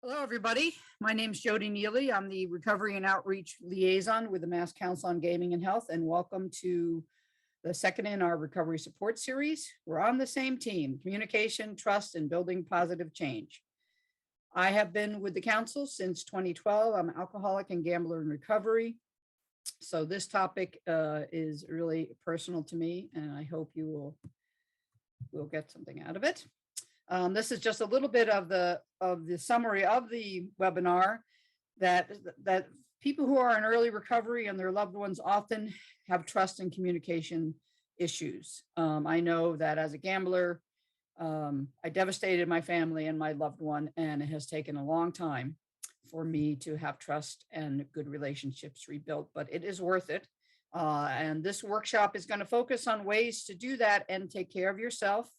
Hello, everybody. My name is Jodie Nealley. I'm the Recovery and Outreach Liaison with the Mass Council on Gaming and Health, and welcome to the second in our recovery support series. We're on the same team: communication, trust, and building positive change. I have been with the council since 2012. I'm an alcoholic and gambler in recovery. So this topic is really personal to me, and I hope you will get something out of it. This is just a little bit of the summary of the webinar that people who are in early recovery and their loved ones often have trust and communication issues. I know that as a gambler, I devastated my family and my loved one, and it has taken a long time for me to have trust and good relationships rebuilt, but it is worth it. And this workshop is going to focus on ways to do that and take care of yourself.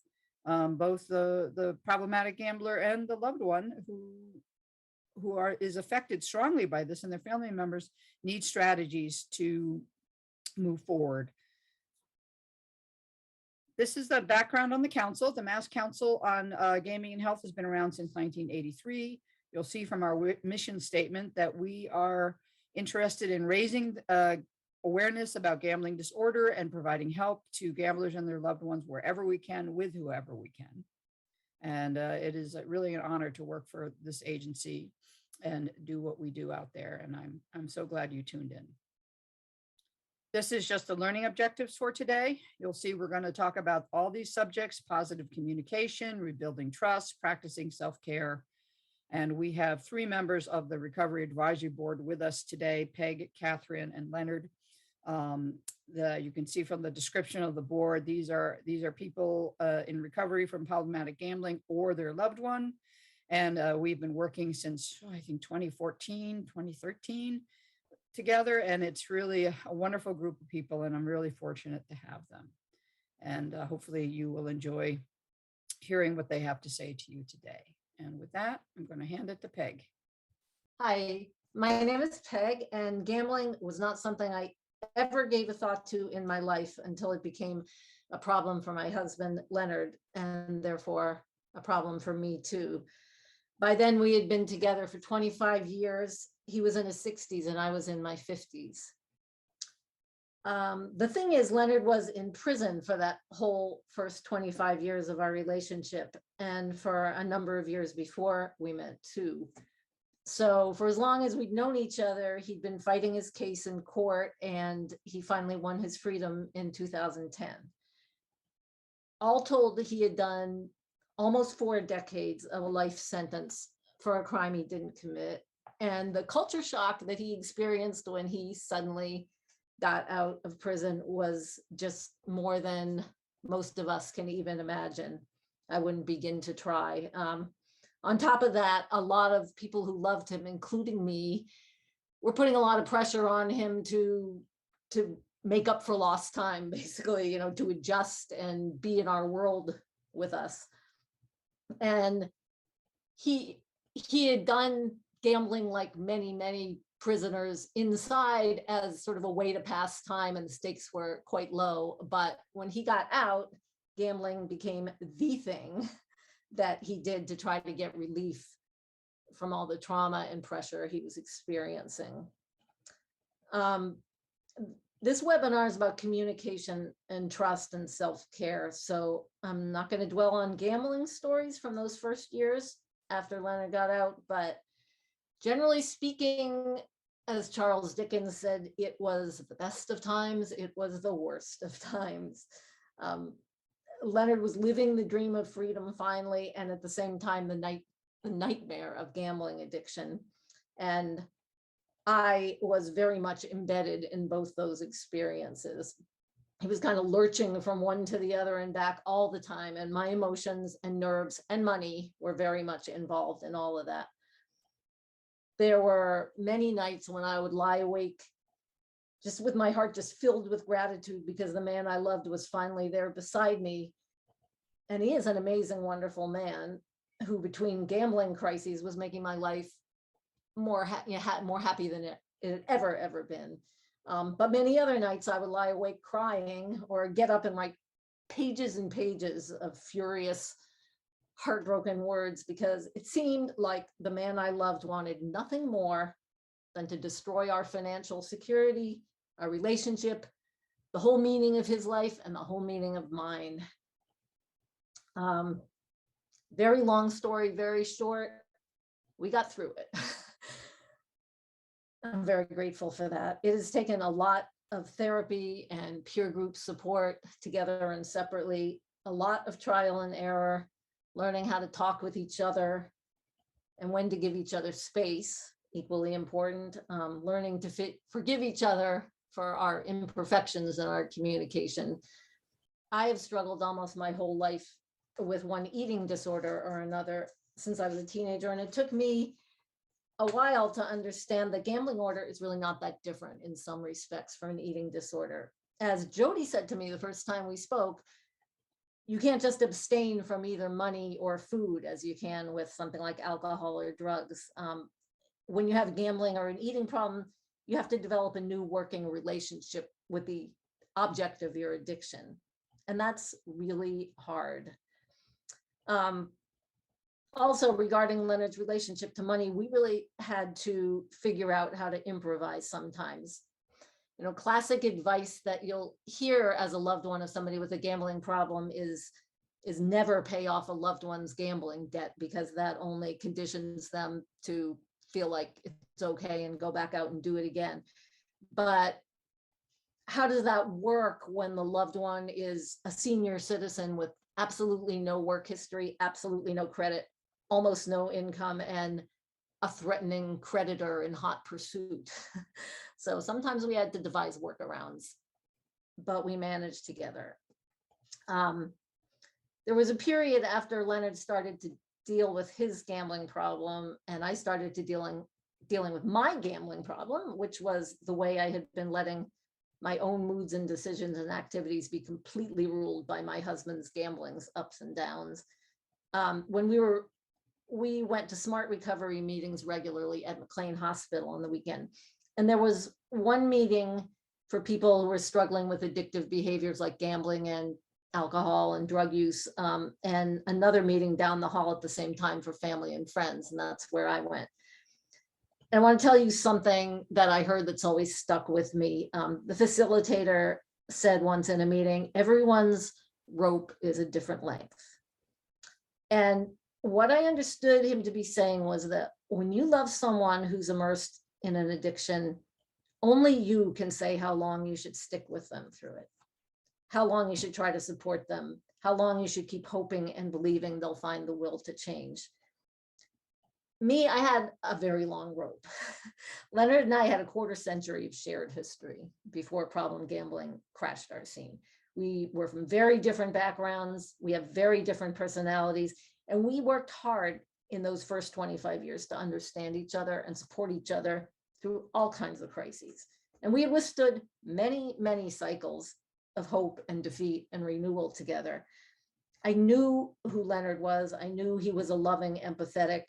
Both the problematic gambler and the loved one who is affected strongly by this, and their family members need strategies to move forward. This is the background on the council. The Mass Council on Gaming and Health has been around since 1983. You'll see from our mission statement that we are interested in raising awareness about gambling disorder and providing help to gamblers and their loved ones wherever we can, with whoever we can. And it is really an honor to work for this agency and do what we do out there. And I'm so glad you tuned in. This is just the learning objectives for today. You'll see we're going to talk about all these subjects: positive communication, rebuilding trust, practicing self-care. And we have 3 members of the Recovery Advisory Board with us today: Peg, Catherine, and Leonard. You can see from the description of the board, these are people in recovery from problematic gambling or their loved one. And we've been working since, I think, 2014, 2013 together. And it's really a wonderful group of people, and I'm really fortunate to have them. And hopefully you will enjoy hearing what they have to say to you today. And with that, I'm going to hand it to Peg. Hi, my name is Peg, and gambling was not something I ever gave a thought to in my life until it became a problem for my husband, Leonard, and therefore a problem for me too. By then, we had been together for 25 years. He was in his 60s and I was in my 50s. The thing is, Leonard was in prison for that whole first 25 years of our relationship, and for a number of years before we met too. So for as long as we'd known each other, he'd been fighting his case in court, and he finally won his freedom in 2010. All told, he had done almost 4 decades of a life sentence for a crime he didn't commit. And the culture shock that he experienced when he suddenly got out of prison was just more than most of us can even imagine. I wouldn't begin to try. On top of that, a lot of people who loved him, including me, were putting a lot of pressure on him to make up for lost time, basically, to adjust and be in our world with us. And he had done gambling like many, many prisoners inside as sort of a way to pass time, and the stakes were quite low. But when he got out, gambling became the thing that he did to try to get relief from all the trauma and pressure he was experiencing. This webinar is about communication and trust and self-care. So I'm not going to dwell on gambling stories from those first years after Leonard got out, but generally speaking, as Charles Dickens said, it was the best of times, it was the worst of times. Leonard was living the dream of freedom finally, and at the same time, the nightmare of gambling addiction. And I was very much embedded in both those experiences. He was kind of lurching from one to the other and back all the time, and my emotions and nerves and money were very much involved in all of that. There were many nights when I would lie awake just with my heart just filled with gratitude because the man I loved was finally there beside me. And he is an amazing, wonderful man who, between gambling crises, was making my life more happy than it had ever been. But many other nights I would lie awake crying or get up and write pages and pages of furious heartbroken words, because it seemed like the man I loved wanted nothing more than to destroy our financial security, our relationship, the whole meaning of his life, and the whole meaning of mine. Very long story, very short. We got through it. I'm very grateful for that. It has taken a lot of therapy and peer group support together and separately, a lot of trial and error, learning how to talk with each other and when to give each other space, equally important, learning to forgive each other for our imperfections in our communication. I have struggled almost my whole life with one eating disorder or another since I was a teenager, and it took me a while to understand that gambling order is really not that different in some respects from an eating disorder. As Jodie said to me the first time we spoke, you can't just abstain from either money or food as you can with something like alcohol or drugs. When you have gambling or an eating problem, you have to develop a new working relationship with the object of your addiction. And that's really hard. Also, regarding Leonard's relationship to money, we really had to figure out how to improvise sometimes. You know, classic advice that you'll hear as a loved one of somebody with a gambling problem is never pay off a loved one's gambling debt, because that only conditions them to feel like it's okay and go back out and do it again. But how does that work when the loved one is a senior citizen with absolutely no work history, absolutely no credit, almost no income, and a threatening creditor in hot pursuit? So sometimes we had to devise workarounds, but we managed together. There was a period after Leonard started to deal with his gambling problem, and I started to dealing with my gambling problem, which was the way I had been letting my own moods and decisions and activities be completely ruled by my husband's gambling's ups and downs. When we went to SMART recovery meetings regularly at McLean Hospital on the weekend. And there was one meeting for people who were struggling with addictive behaviors like gambling and alcohol and drug use, and another meeting down the hall at the same time for family and friends. And that's where I went. And I want to tell you something that I heard that's always stuck with me. The facilitator said once in a meeting, everyone's rope is a different length. And what I understood him to be saying was that when you love someone who's immersed in an addiction, only you can say how long you should stick with them through it, how long you should try to support them, how long you should keep hoping and believing they'll find the will to change. Me, I had a very long rope. Leonard and I had a quarter century of shared history before problem gambling crashed our scene. We were from very different backgrounds. We have very different personalities. And we worked hard in those first 25 years to understand each other and support each other through all kinds of crises. And we had withstood many, many cycles of hope and defeat and renewal together. I knew who Leonard was. I knew he was a loving, empathetic,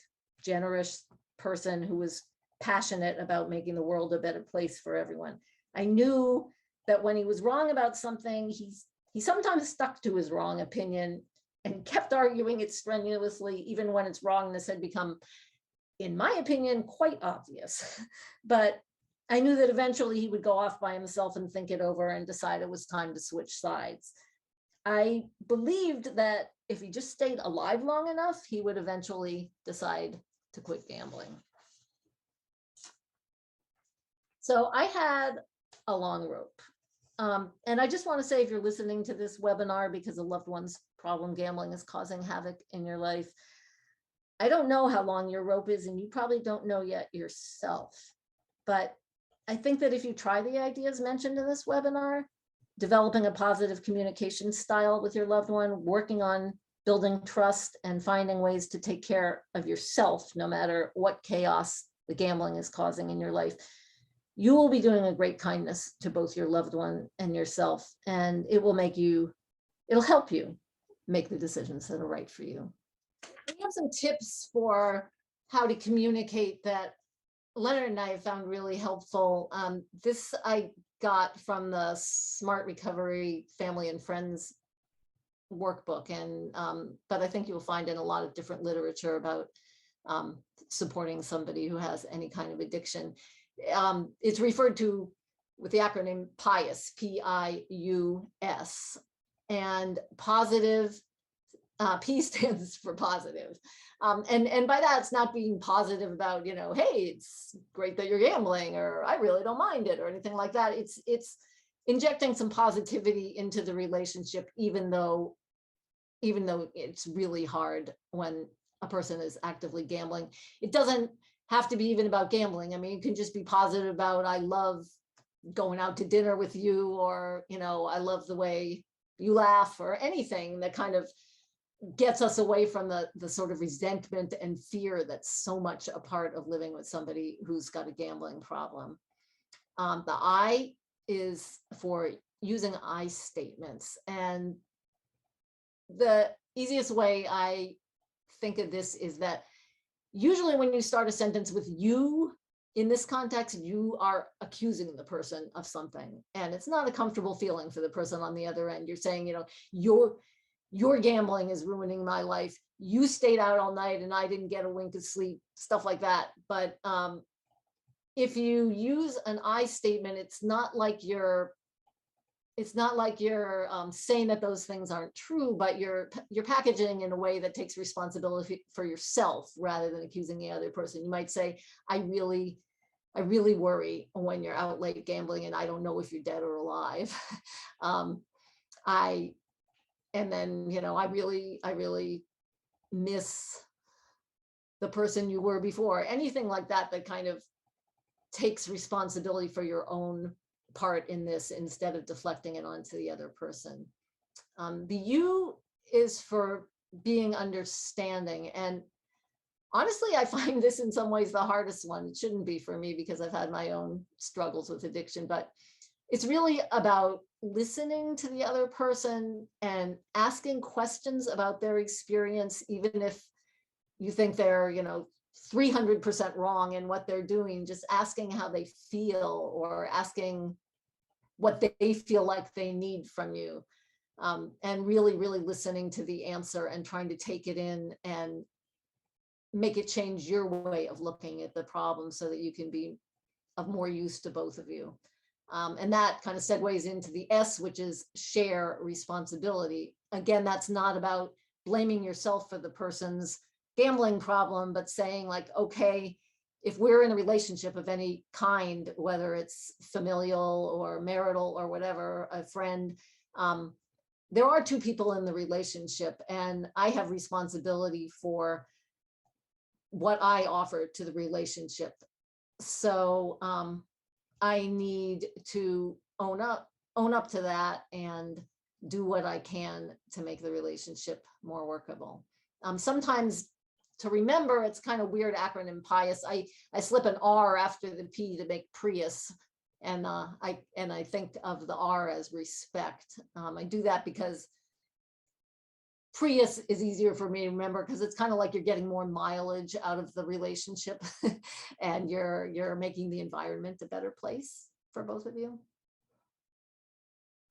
generous person who was passionate about making the world a better place for everyone. I knew that when he was wrong about something, he sometimes stuck to his wrong opinion and kept arguing it strenuously, even when its wrongness had become, in my opinion, quite obvious. But I knew that eventually he would go off by himself and think it over and decide it was time to switch sides. I believed that if he just stayed alive long enough, he would eventually decide to quit gambling. So I had a long rope. And I just want to say, if you're listening to this webinar because a loved one's problem gambling is causing havoc in your life, I don't know how long your rope is, and you probably don't know yet yourself. But I think that if you try the ideas mentioned in this webinar, developing a positive communication style with your loved one, working on building trust and finding ways to take care of yourself, no matter what chaos the gambling is causing in your life, you will be doing a great kindness to both your loved one and yourself, and it'll help you make the decisions that are right for you. We have some tips for how to communicate that Leonard and I have found really helpful. This I got from the SMART Recovery Family and Friends workbook, and but I think you'll find in a lot of different literature about supporting somebody who has any kind of addiction. It's referred to with the acronym PIUS, P-I-U-S, and positive, P stands for positive. And by that, it's not being positive about, you know, hey, it's great that you're gambling, or I really don't mind it, or anything like that. It's injecting some positivity into the relationship, even though it's really hard when a person is actively gambling. It doesn't have to be even about gambling. I mean, it can just be positive about, I love going out to dinner with you, or, you know, I love the way you laugh, or anything that kind of gets us away from the sort of resentment and fear that's so much a part of living with somebody who's got a gambling problem. The I is for using I statements. And the easiest way I think of this is that usually when you start a sentence with you, in this context, you are accusing the person of something, and it's not a comfortable feeling for the person on the other end. You're saying, you know, your gambling is ruining my life. You stayed out all night and I didn't get a wink of sleep, stuff like that. But if you use an I statement, it's not like you're saying that those things aren't true, but you're packaging in a way that takes responsibility for yourself rather than accusing the other person. You might say, I really worry when you're out late gambling and I don't know if you're dead or alive. And then, you know, I really miss the person you were before. Anything like that, that kind of takes responsibility for your own part in this instead of deflecting it onto the other person. The you is for being understanding. And honestly, I find this in some ways the hardest one. It shouldn't be for me because I've had my own struggles with addiction, but it's really about listening to the other person and asking questions about their experience, even if you think they're, you know, 300% wrong in what they're doing. Just asking how they feel, or asking what they feel like they need from you, and really listening to the answer and trying to take it in and make it change your way of looking at the problem so that you can be of more use to both of you. And that kind of segues into the S, which is share responsibility. Again, that's not about blaming yourself for the person's gambling problem, but saying like, okay, if we're in a relationship of any kind, whether it's familial or marital or whatever, a friend, there are two people in the relationship, and I have responsibility for what I offer to the relationship. So I need to own up to that and do what I can to make the relationship more workable. Sometimes to remember, it's kind of weird acronym PIUS. I slip an R after the P to make Prius, and I think of the R as respect. I do that because Prius is easier for me to remember, because it's kind of like you're getting more mileage out of the relationship and you're making the environment a better place for both of you.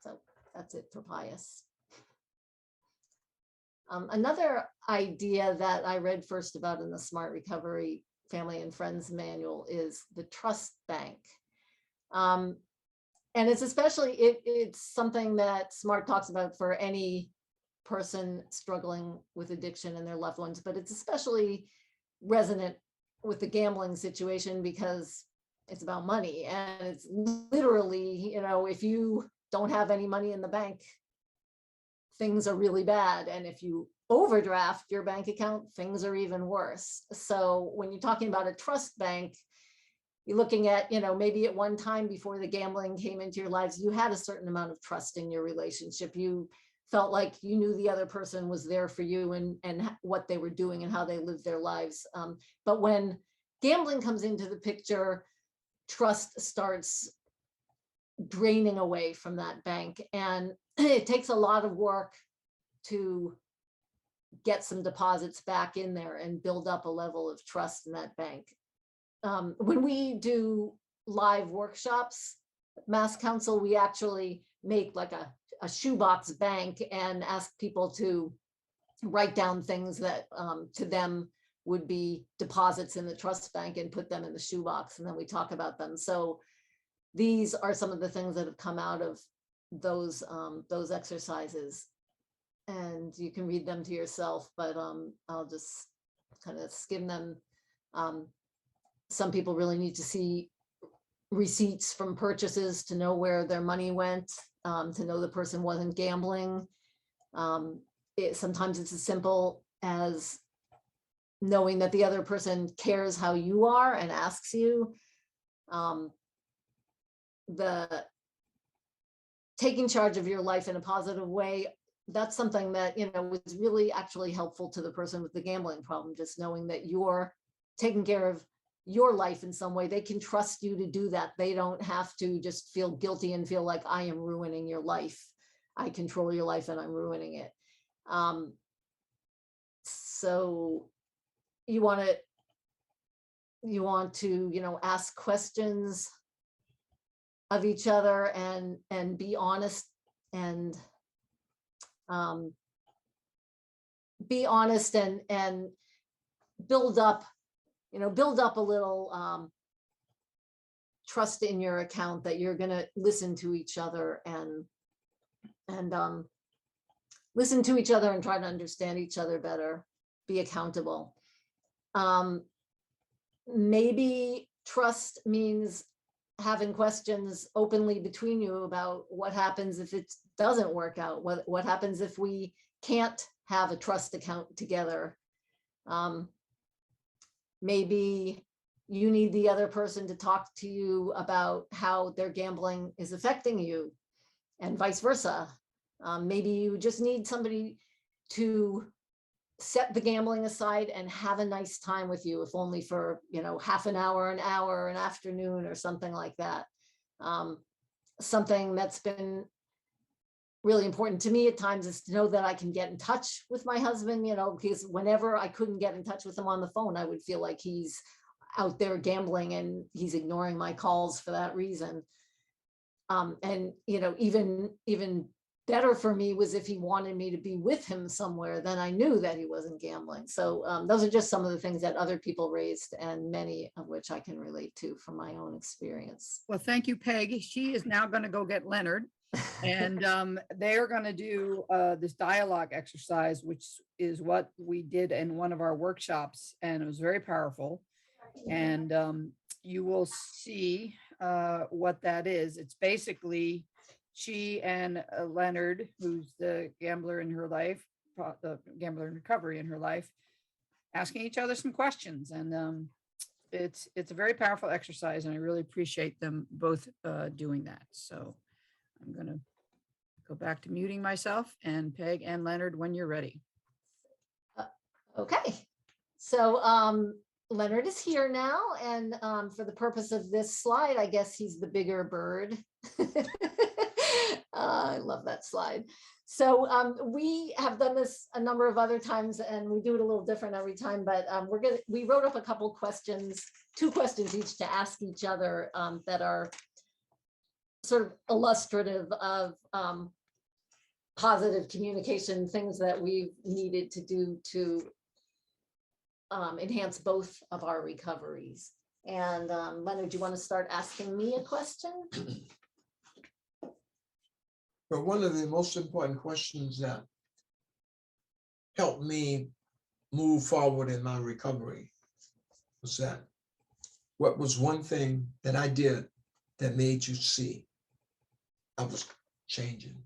So that's it for PIUS. Another idea that I read first about in the Smart Recovery Family and Friends Manual is the trust bank. And it's especially, it's something that Smart talks about for any person struggling with addiction and their loved ones, but it's especially resonant with the gambling situation because it's about money. And it's literally, you know, if you don't have any money in the bank, things are really bad. And if you overdraft your bank account, things are even worse. So when you're talking about a trust bank, you're looking at, you know, maybe at one time before the gambling came into your lives, you had a certain amount of trust in your relationship. You felt like you knew the other person was there for you and what they were doing and how they lived their lives. But when gambling comes into the picture, trust starts draining away from that bank. And it takes a lot of work to get some deposits back in there and build up a level of trust in that bank. When we do live workshops, Mass Council, we actually make like a shoebox bank and ask people to write down things that to them would be deposits in the trust bank and put them in the shoebox, and then we talk about them. So these are some of the things that have come out of those exercises, and you can read them to yourself, but I'll just kind of skim them. Some people really need to see receipts from purchases to know where their money went, to know the person wasn't gambling. Sometimes it's as simple as knowing that the other person cares how you are and asks you. The taking charge of your life in a positive way, that's something that, you know, was really actually helpful to the person with the gambling problem, just knowing that you're taking care of your life in some way. They can trust you to do that. They don't have to just feel guilty and feel like I am ruining your life. I control your life and I'm ruining it. So you want to, you know, ask questions of each other and be honest and build up, you know, build up a little trust in your account that you're going to listen to each other and listen to each other and try to understand each other better, be accountable. Maybe trust means having questions openly between you about what happens if it doesn't work out, what happens if we can't have a trust account together. Maybe you need the other person to talk to you about how their gambling is affecting you and vice versa. Maybe you just need somebody to set the gambling aside and have a nice time with you, if only for, you know, half an hour, an afternoon or something like that. Something that's been really important to me at times is to know that I can get in touch with my husband, you know, because whenever I couldn't get in touch with him on the phone, I would feel like he's out there gambling and he's ignoring my calls for that reason. And, you know, even better for me was if he wanted me to be with him somewhere, then I knew that he wasn't gambling. So those are just some of the things that other people raised, and many of which I can relate to from my own experience. Well, thank you, Peg. She is now going to go get Leonard, and they're going to do this dialogue exercise, which is what we did in one of our workshops, and it was very powerful. And you will see what that is. It's basically she and Leonard, who's the gambler in her life, the gambler in recovery in her life, asking each other some questions. And it's a very powerful exercise, and I really appreciate them both doing that. So I'm going to go back to muting myself, and Peg and Leonard, when you're ready. Okay. So Leonard is here now, and for the purpose of this slide, I guess he's the bigger bird. I love that slide. So we have done this a number of other times, and we do it a little different every time, but we wrote up a couple questions, 2 questions each to ask each other that are sort of illustrative of positive communication, things that we've needed to do to enhance both of our recoveries. And Leonard, do you want to start asking me a question? But one of the most important questions that helped me move forward in my recovery was that, what was one thing that I did that made you see I was changing?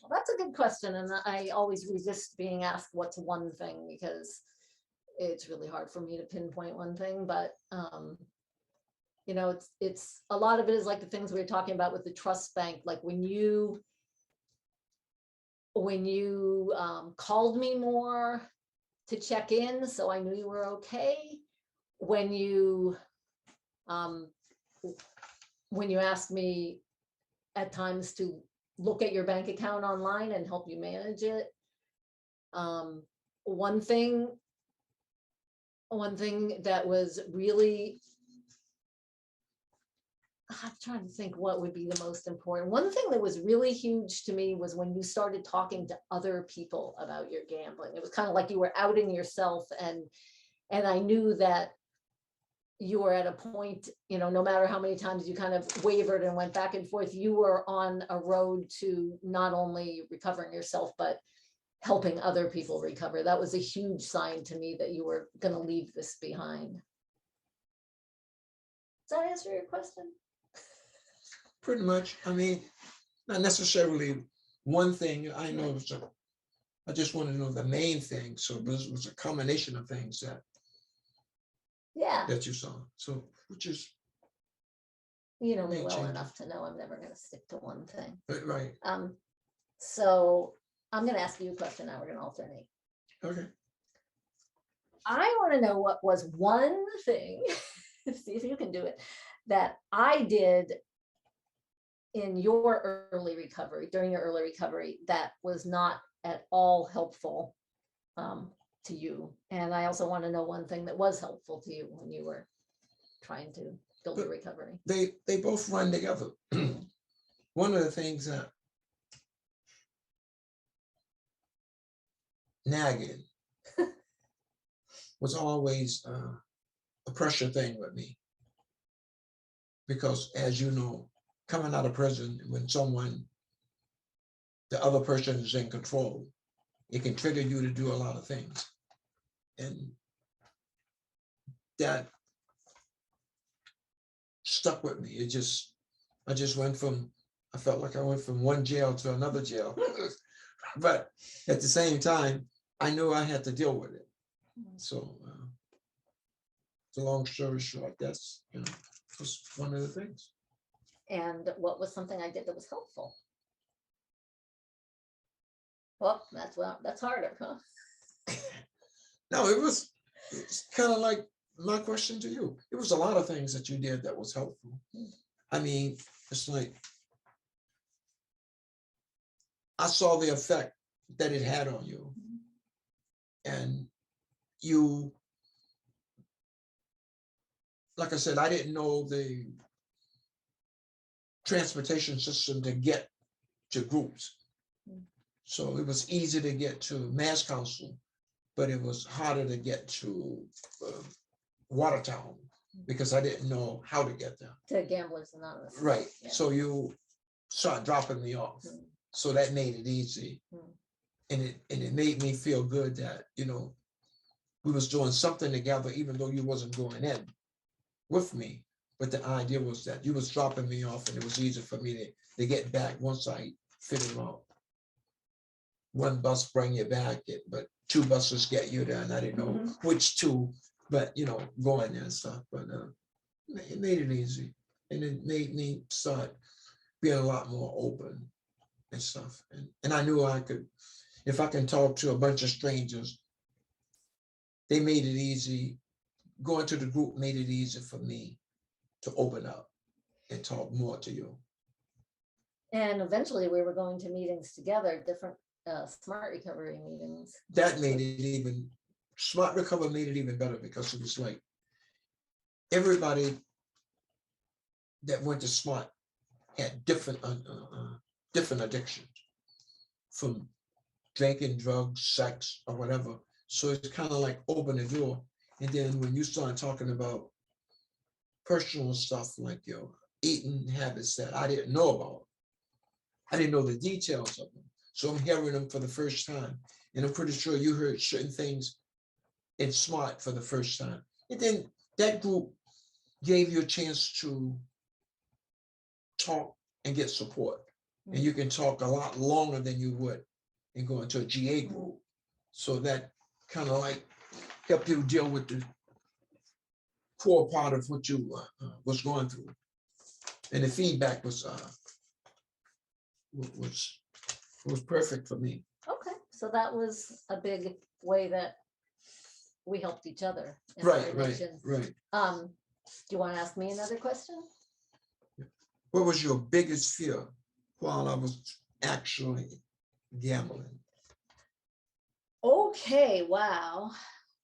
Well, that's a good question. And I always resist being asked what's one thing, because it's really hard for me to pinpoint one thing, but you know, it's a lot of it is like the things we were talking about with the trust bank. Like when you called me more to check in, so I knew you were okay. When you asked me at times to look at your bank account online and help you manage it. One thing that was really I'm trying to think what would be the most important. One thing that was really huge to me was when you started talking to other people about your gambling. It was kind of like you were outing yourself, and I knew that you were at a point, you know, no matter how many times you kind of wavered and went back and forth, you were on a road to not only recovering yourself, but helping other people recover. That was a huge sign to me that you were going to leave this behind. Does that answer your question? Pretty much. I mean, not necessarily one thing. I know I just want to know the main thing. So this was a combination of things Yeah. that you saw. So, which is You know me May well change. enough to know I'm never going to stick to one thing. right. So I'm going to ask you a question now. We're going to alternate. Okay. I want to know what was one thing, see if you can do it, that I did in your early recovery, during your early recovery, that was not at all helpful to you. And I also want to know one thing that was helpful to you when you were trying to build your recovery. They both run together. One of the things that nagging was always a pressure thing with me. Because as you know, coming out of prison, when the other person is in control, it can trigger you to do a lot of things. And that stuck with me. I felt like I went from one jail to another jail. But at the same time, I knew I had to deal with it. So the long story short, that's, was one of the things. And what was something I did that was helpful? Well, that's harder, huh? No, it's kind of like my question to you. It was a lot of things that you did that was helpful. I mean, it's like I saw the effect that it had on you. And you, like I said, I didn't know the transportation system to get to groups. So it was easy to get to mass council, but it was harder to get to Watertown because I didn't know how to get there. To Gamblers Anonymous. Right. Yeah. So you start dropping me off. So that made it easy. And it made me feel good that, we was doing something together, even though you wasn't going in with me. But the idea was that you was dropping me off and it was easy for me to get back once I figured out. One bus bring you back, but two buses get you there, and I didn't know which two, but going there and stuff. But it made it easy, and it made me start being a lot more open and stuff. And I knew I could, if I can talk to a bunch of strangers, they made it easy. Going to the group made it easy for me to open up and talk more to you. And eventually we were going to meetings together, different smart recovery meetings. That made it smart recovery made it even better because it was like everybody that went to smart had different addictions, from drinking, drugs, sex, or whatever. So it's kind of like open the door. And then when you start talking about personal stuff like your eating habits that I didn't know about, I didn't know the details of them. So I'm hearing them for the first time. And I'm pretty sure you heard certain things in SMART for the first time. And then that group gave you a chance to talk and get support. And you can talk a lot longer than you would in going to a GA group. So that kind of like helped you deal with the core part of what you was going through. And the feedback was perfect for me. Okay, so that was a big way that we helped each other. in Right. Do you want to ask me another question? What was your biggest fear while I was actually gambling? Okay, wow.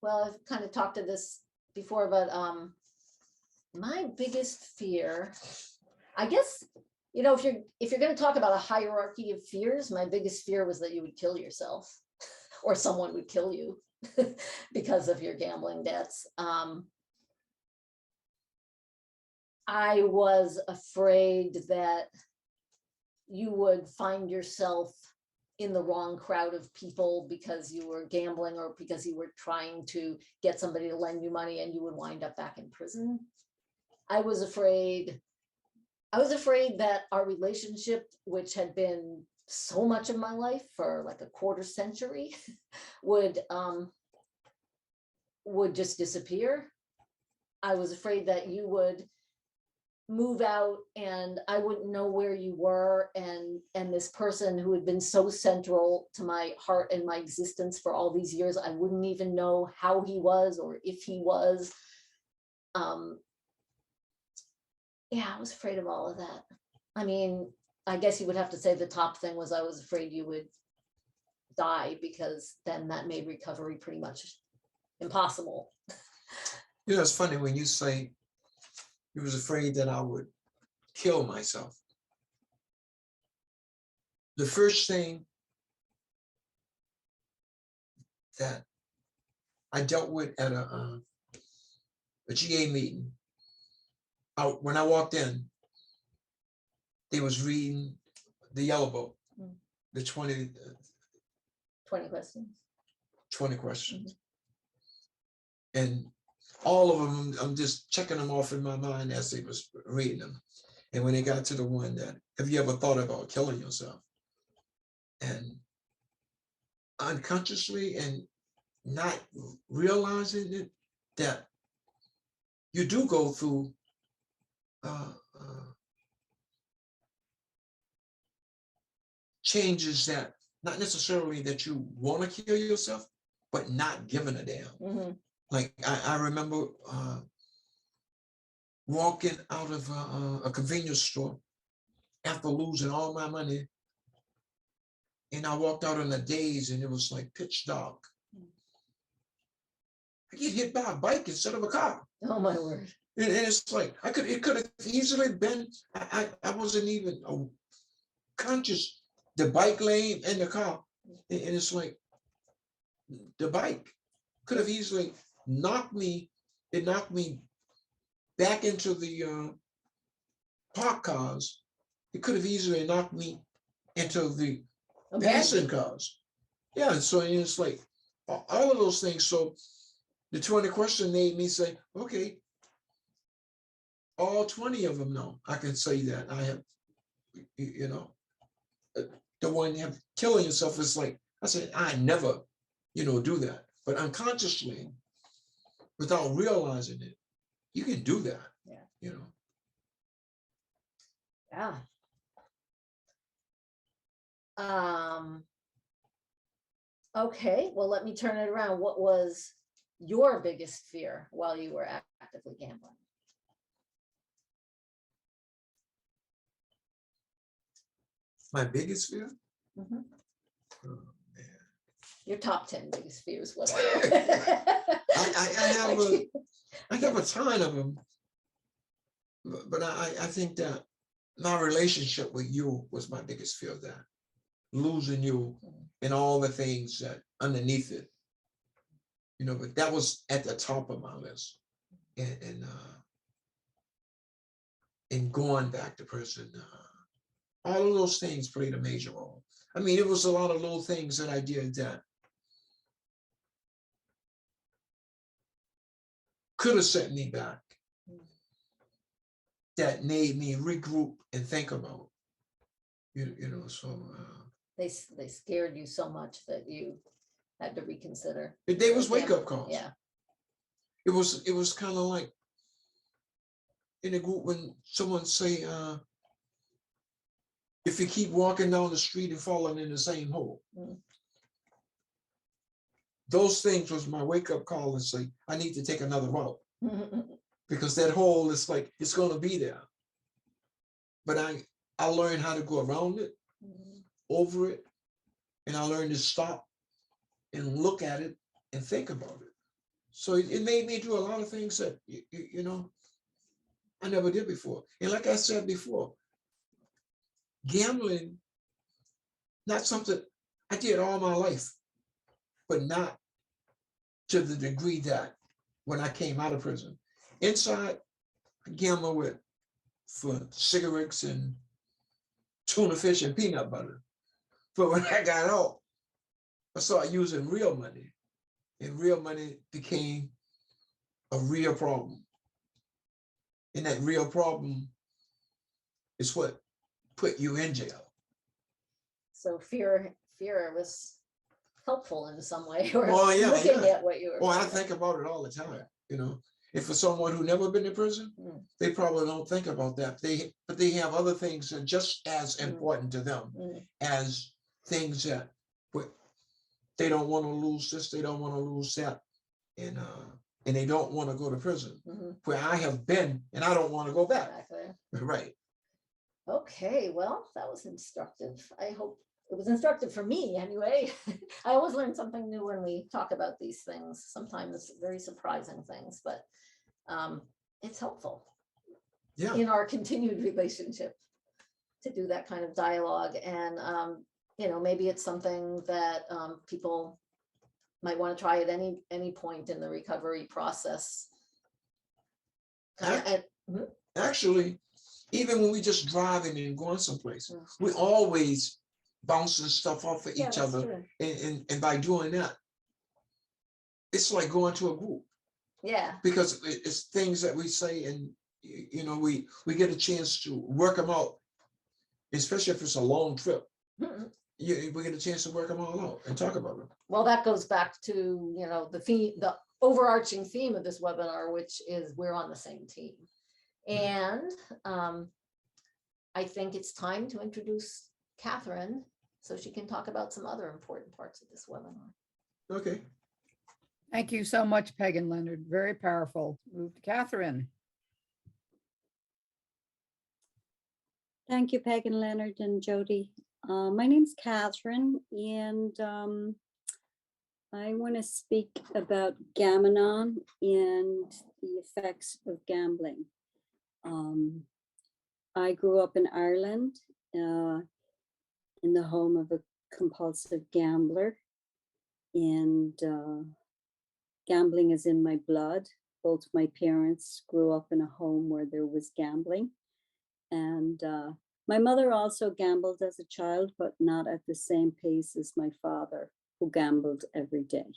Well, I've kind of talked to this before, but my biggest fear I guess, you know, if you're going to talk about a hierarchy of fears, my biggest fear was that you would kill yourself or someone would kill you because of your gambling debts. I was afraid that you would find yourself in the wrong crowd of people because you were gambling or because you were trying to get somebody to lend you money and you would wind up back in prison. I was afraid that our relationship, which had been so much of my life for like a quarter century, would just disappear. I was afraid that you would move out and I wouldn't know where you were, and this person who had been so central to my heart and my existence for all these years, I wouldn't even know how he was or if he was. Yeah, I was afraid of all of that. I mean, I guess you would have to say the top thing was I was afraid you would die, because then that made recovery pretty much impossible. You know, it's funny when you say you was afraid that I would kill myself. The first thing that I dealt with at a GA meeting, when I walked in, they was reading the Yellow Book, the 20 questions. 20 questions. And all of them, I'm just checking them off in my mind as they was reading them. And when they got to the one that, have you ever thought about killing yourself? And unconsciously and not realizing it, that you do go through changes that not necessarily that you want to kill yourself, but not giving a damn. Like I remember walking out of a convenience store after losing all my money, and I walked out in a daze, and it was like pitch dark. I get hit by a bike instead of a car. Oh my word. And it's like it could have easily been. I wasn't even conscious. The bike lane and the car, and it's like the bike could have easily knocked me. It knocked me back into the parked cars. It could have easily knocked me into the passing cars. Yeah, so it's like all of those things. So the 20 question made me say, okay, all 20 of them know. I can say that I have, you know, the one you have killing yourself is like, I said, I never, do that. But unconsciously, without realizing it, you can do that. Yeah. Yeah. Okay, well, let me turn it around. What was your biggest fear while you were actively gambling? My biggest fear? Mm-hmm. Oh, man. Your top 10 biggest fears, whatever. I have a ton of them, but I think that my relationship with you was my biggest fear, that losing you and all the things that underneath it, but that was at the top of my list. And going back to prison, all of those things played a major role. I mean, it was a lot of little things that I did that could have set me back, that made me regroup and think about, so. They scared you so much that you had to reconsider. They was wake-up calls. Yeah. It was kind of like in a group when someone say, if you keep walking down the street and falling in the same hole. Those things was my wake-up call and say, I need to take another route. Because that hole is like, it's going to be there. But I learned how to go around it, over it, and I learned to stop and look at it and think about it. So it made me do a lot of things that, I never did before. And like I said before, gambling, not something I did all my life, but not to the degree that when I came out of prison. Inside, I gambled with for cigarettes and tuna fish and peanut butter. But when I got out, I started using real money, and real money became a real problem. And that real problem is what put you in jail. So fear was helpful in some way, or Oh, yeah, looking yeah. at what you were. Oh, I doing. think about it all the time, you know. And for someone who never been to prison, Mm. they probably don't think about that. But they have other things that are just as important to them as things that they don't want to lose this, they don't want to lose that, and they don't want to go to prison. Where I have been, and I don't want to go back. Exactly. Right. Okay, well, that was instructive. I hope it was instructive for me anyway. I always learn something new when we talk about these things. Sometimes very surprising things, but it's helpful Yeah. in our continued relationship to do that kind of dialogue. And, you know, maybe it's something that people might want to try at any point in the recovery process. Actually, even when we just driving and going someplace, we always bouncing stuff off of each other. And by doing that, it's like going to a group. Yeah. Because it's things that we say, and you know, we get a chance to work them out, especially if it's a long trip. We get a chance to work them all out and talk about them. Well, that goes back to, you know, the overarching theme of this webinar, which is we're on the same team. And I think it's time to introduce Catherine so she can talk about some other important parts of this webinar. Okay. Thank you so much, Peg and Leonard. Very powerful. Move to Catherine. Thank you, Peg and Leonard and Jodie. My name's Catherine, and I want to speak about Gam-Anon and the effects of gambling. I grew up in Ireland in the home of a compulsive gambler, and gambling is in my blood. Both my parents grew up in a home where there was gambling, and my mother also gambled as a child, but not at the same pace as my father, who gambled every day.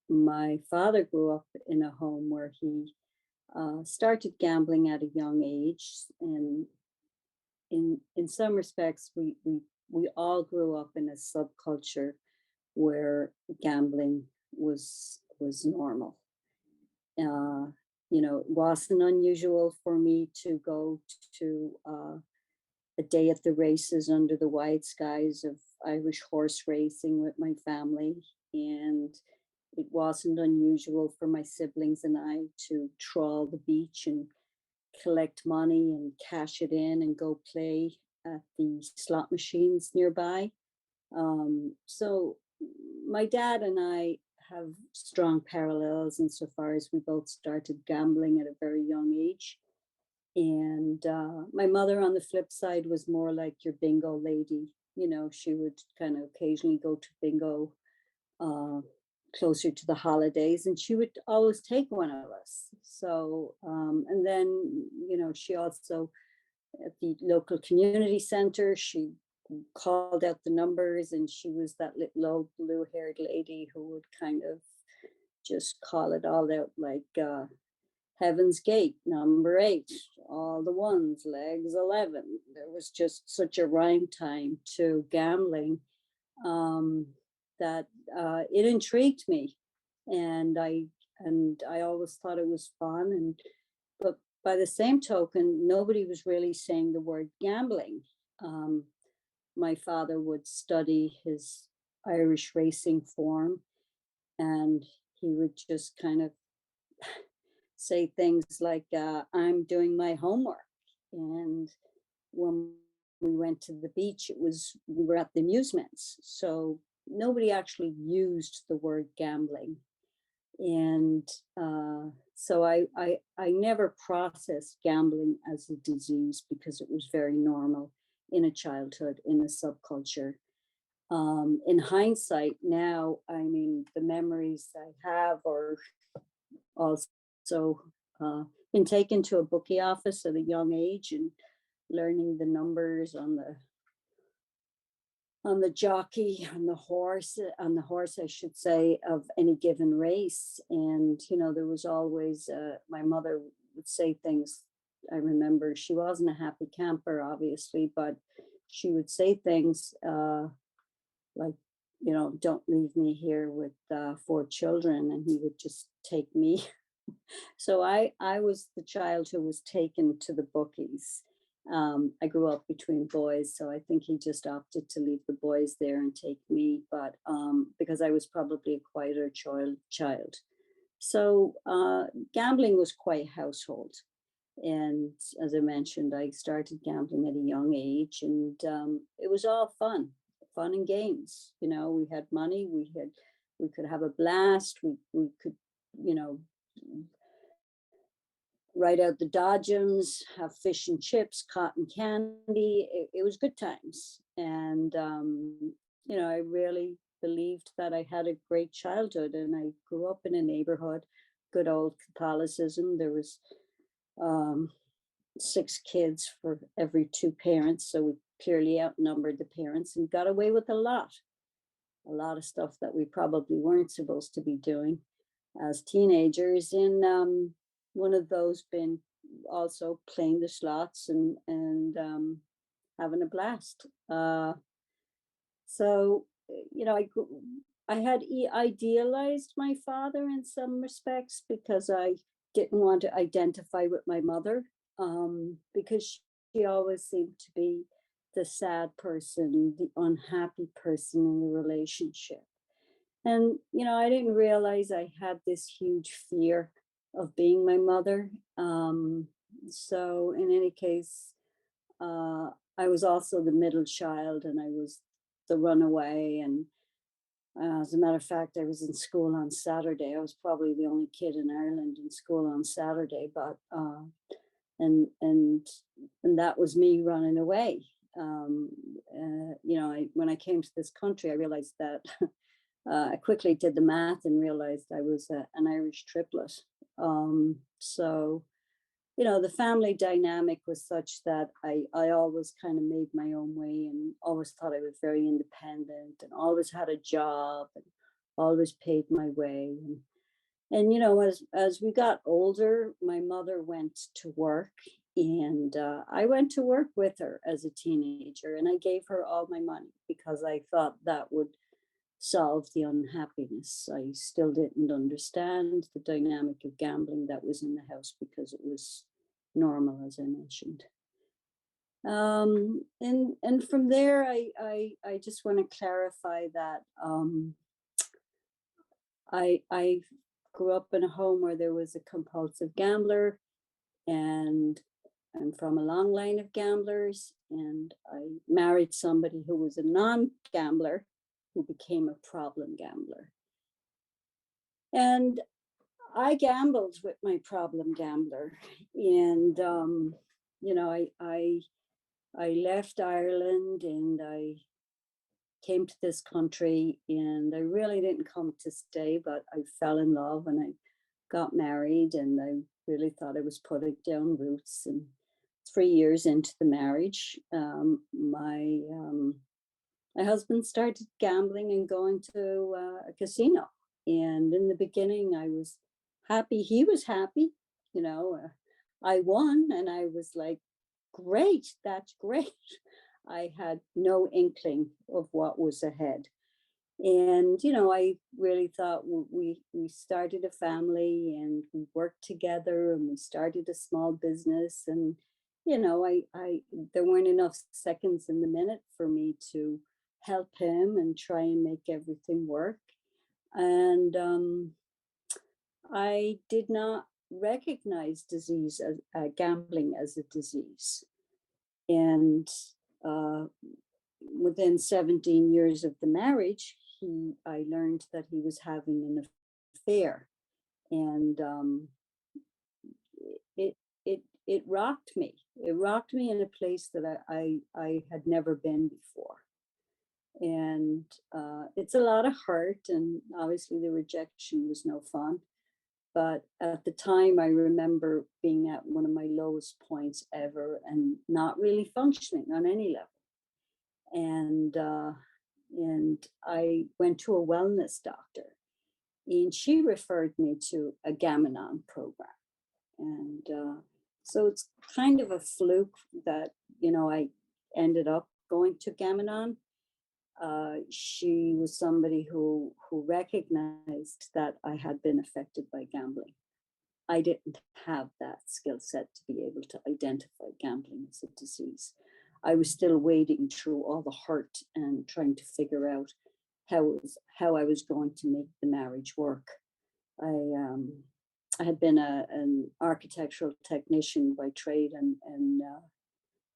My father grew up in a home where he started gambling at a young age, and in some respects, we all grew up in a subculture where gambling was normal. You know, it wasn't unusual for me to go to a day at the races under the wide skies of Irish horse racing with my family. And it wasn't unusual for my siblings and I to trawl the beach and collect money and cash it in and go play at the slot machines nearby. So my dad and I have strong parallels insofar as we both started gambling at a very young age. And my mother, on the flip side, was more like your bingo lady. You know, she would kind of occasionally go to bingo closer to the holidays, and she would always take one of us. So, and then, you know, she also, at the local community center, she called out the numbers, and she was that little old blue-haired lady who would kind of just call it all out, like Heaven's Gate, number 8, all the ones, legs 11. There was just such a rhyme time to gambling that it intrigued me, and I always thought it was fun. But by the same token, nobody was really saying the word gambling. My father would study his Irish racing form, and he would just kind of say things like, I'm doing my homework. And when we went to the beach, we were at the amusements. So nobody actually used the word gambling. And So I never processed gambling as a disease because it was very normal in a childhood, in a subculture. In hindsight now, I mean, the memories I have are also been taken to a bookie office at a young age and learning the numbers on the jockey, on the horse, I should say, of any given race. And, there was always, my mother would say things. I remember she wasn't a happy camper, obviously, but she would say things like, don't leave me here with 4 children, and he would just take me. So I was the child who was taken to the bookies. I grew up between boys, so I think he just opted to leave the boys there and take me, but because I was probably a quieter child. So gambling was quite household. And as I mentioned, I started gambling at a young age, and it was all fun and games. We had money, we could have a blast, we could, write out the dodgems, have fish and chips, cotton candy. It was good times. And, I really believed that I had a great childhood, and I grew up in a neighborhood, good old Catholicism. There was 6 kids for every 2 parents. So we clearly outnumbered the parents and got away with a lot of stuff that we probably weren't supposed to be doing as teenagers. And one of those been also playing the slots and having a blast. So, I had idealized my father in some respects because I didn't want to identify with my mother, because she always seemed to be the sad person, the unhappy person in the relationship. And, I didn't realize I had this huge fear of being my mother. So in any case, I was also the middle child, and I was the runaway. And as a matter of fact, I was in school on Saturday. I was probably the only kid in Ireland in school on Saturday, but and that was me running away. When I came to this country, I realized that I quickly did the math and realized I was an Irish triplet. So, the family dynamic was such that I always kind of made my own way, and always thought I was very independent, and always had a job, and always paid my way. And as we got older, my mother went to work, and I went to work with her as a teenager, and I gave her all my money because I thought that would solve the unhappiness. I still didn't understand the dynamic of gambling that was in the house because it was normal, as I mentioned. And from there, I just want to clarify that I grew up in a home where there was a compulsive gambler, and I'm from a long line of gamblers, and I married somebody who was a non-gambler who became a problem gambler. And I gambled with my problem gambler, and I left Ireland and I came to this country, and I really didn't come to stay, but I fell in love and I got married, and I really thought I was putting down roots. And 3 years into the marriage, my husband started gambling and going to a casino. And in the beginning, I was happy. He was happy. I won, and I was like, great, that's great. I had no inkling of what was ahead. And, I really thought we started a family, and we worked together, and we started a small business. And, there weren't enough seconds in the minute for me to help him and try and make everything work. And I did not recognize gambling as a disease. And within 17 years of the marriage, I learned that he was having an affair. And it rocked me. It rocked me in a place that I had never been before. And it's a lot of hurt, and obviously the rejection was no fun. But at the time, I remember being at one of my lowest points ever and not really functioning on any level. And I went to a wellness doctor, and she referred me to a Gamanon program. And so it's kind of a fluke that, I ended up going to Gamanon. She was somebody who recognized that I had been affected by gambling. I didn't have that skill set to be able to identify gambling as a disease. I was still wading through all the hurt and trying to figure out how I was going to make the marriage work. I had been an architectural technician by trade, and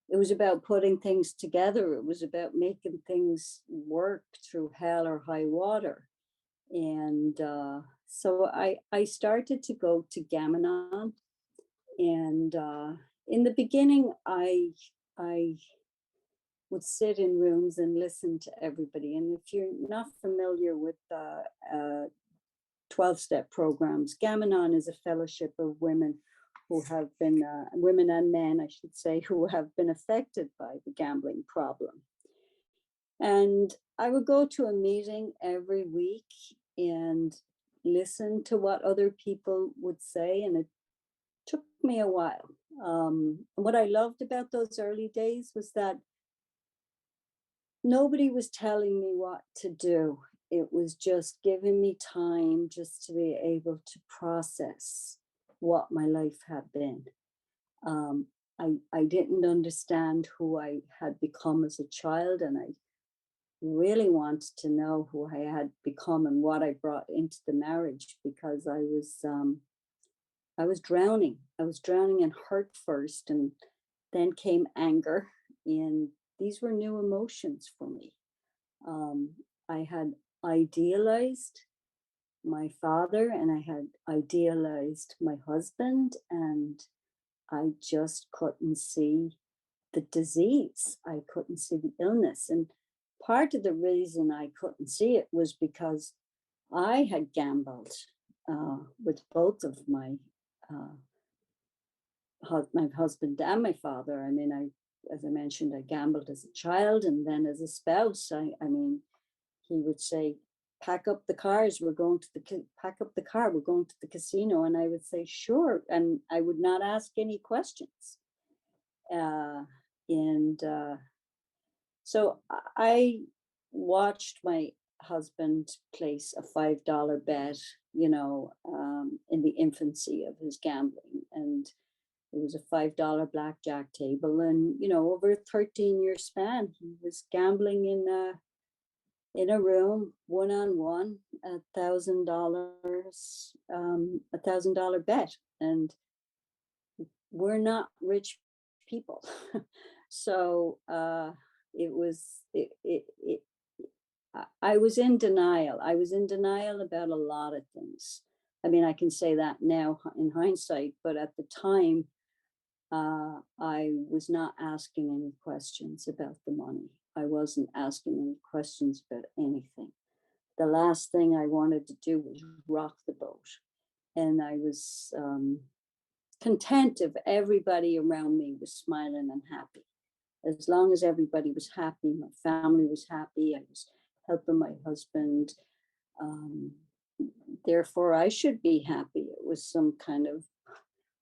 it was about putting things together. It was about making things work through hell or high water. And so I started to go to Gamanon. And in the beginning, I would sit in rooms and listen to everybody. And if you're not familiar with 12-step programs, Gamanon is a fellowship of women who have been, women and men, I should say, who have been affected by the gambling problem. And I would go to a meeting every week and listen to what other people would say. And it took me a while. What I loved about those early days was that nobody was telling me what to do. It was just giving me time just to be able to process what my life had been. I didn't understand who I had become as a child, and I really wanted to know who I had become and what I brought into the marriage, because I was drowning. I was drowning in hurt first, and then came anger, and these were new emotions for me. I had idealized my father, and I had idealized my husband, and I just couldn't see the disease. I couldn't see the illness. And part of the reason I couldn't see it was because I had gambled with both of my husband and my father. I mean, as I mentioned, I gambled as a child, and then as a spouse. I mean, he would say, pack up the cars, we're going to pack up the car, we're going to the casino. And I would say, sure. And I would not ask any questions. So I watched my husband place a $5 bet, in the infancy of his gambling. And it was a $5 blackjack table. And, over a 13-year span, he was gambling in a room, one-on-one, $1,000 bet. And we're not rich people. So I was in denial. I was in denial about a lot of things. I mean, I can say that now in hindsight, but at the time, I was not asking any questions about the money. I wasn't asking any questions about anything. The last thing I wanted to do was rock the boat. And I was content if everybody around me was smiling and happy. As long as everybody was happy, my family was happy, I was helping my husband. Therefore, I should be happy. It was some kind of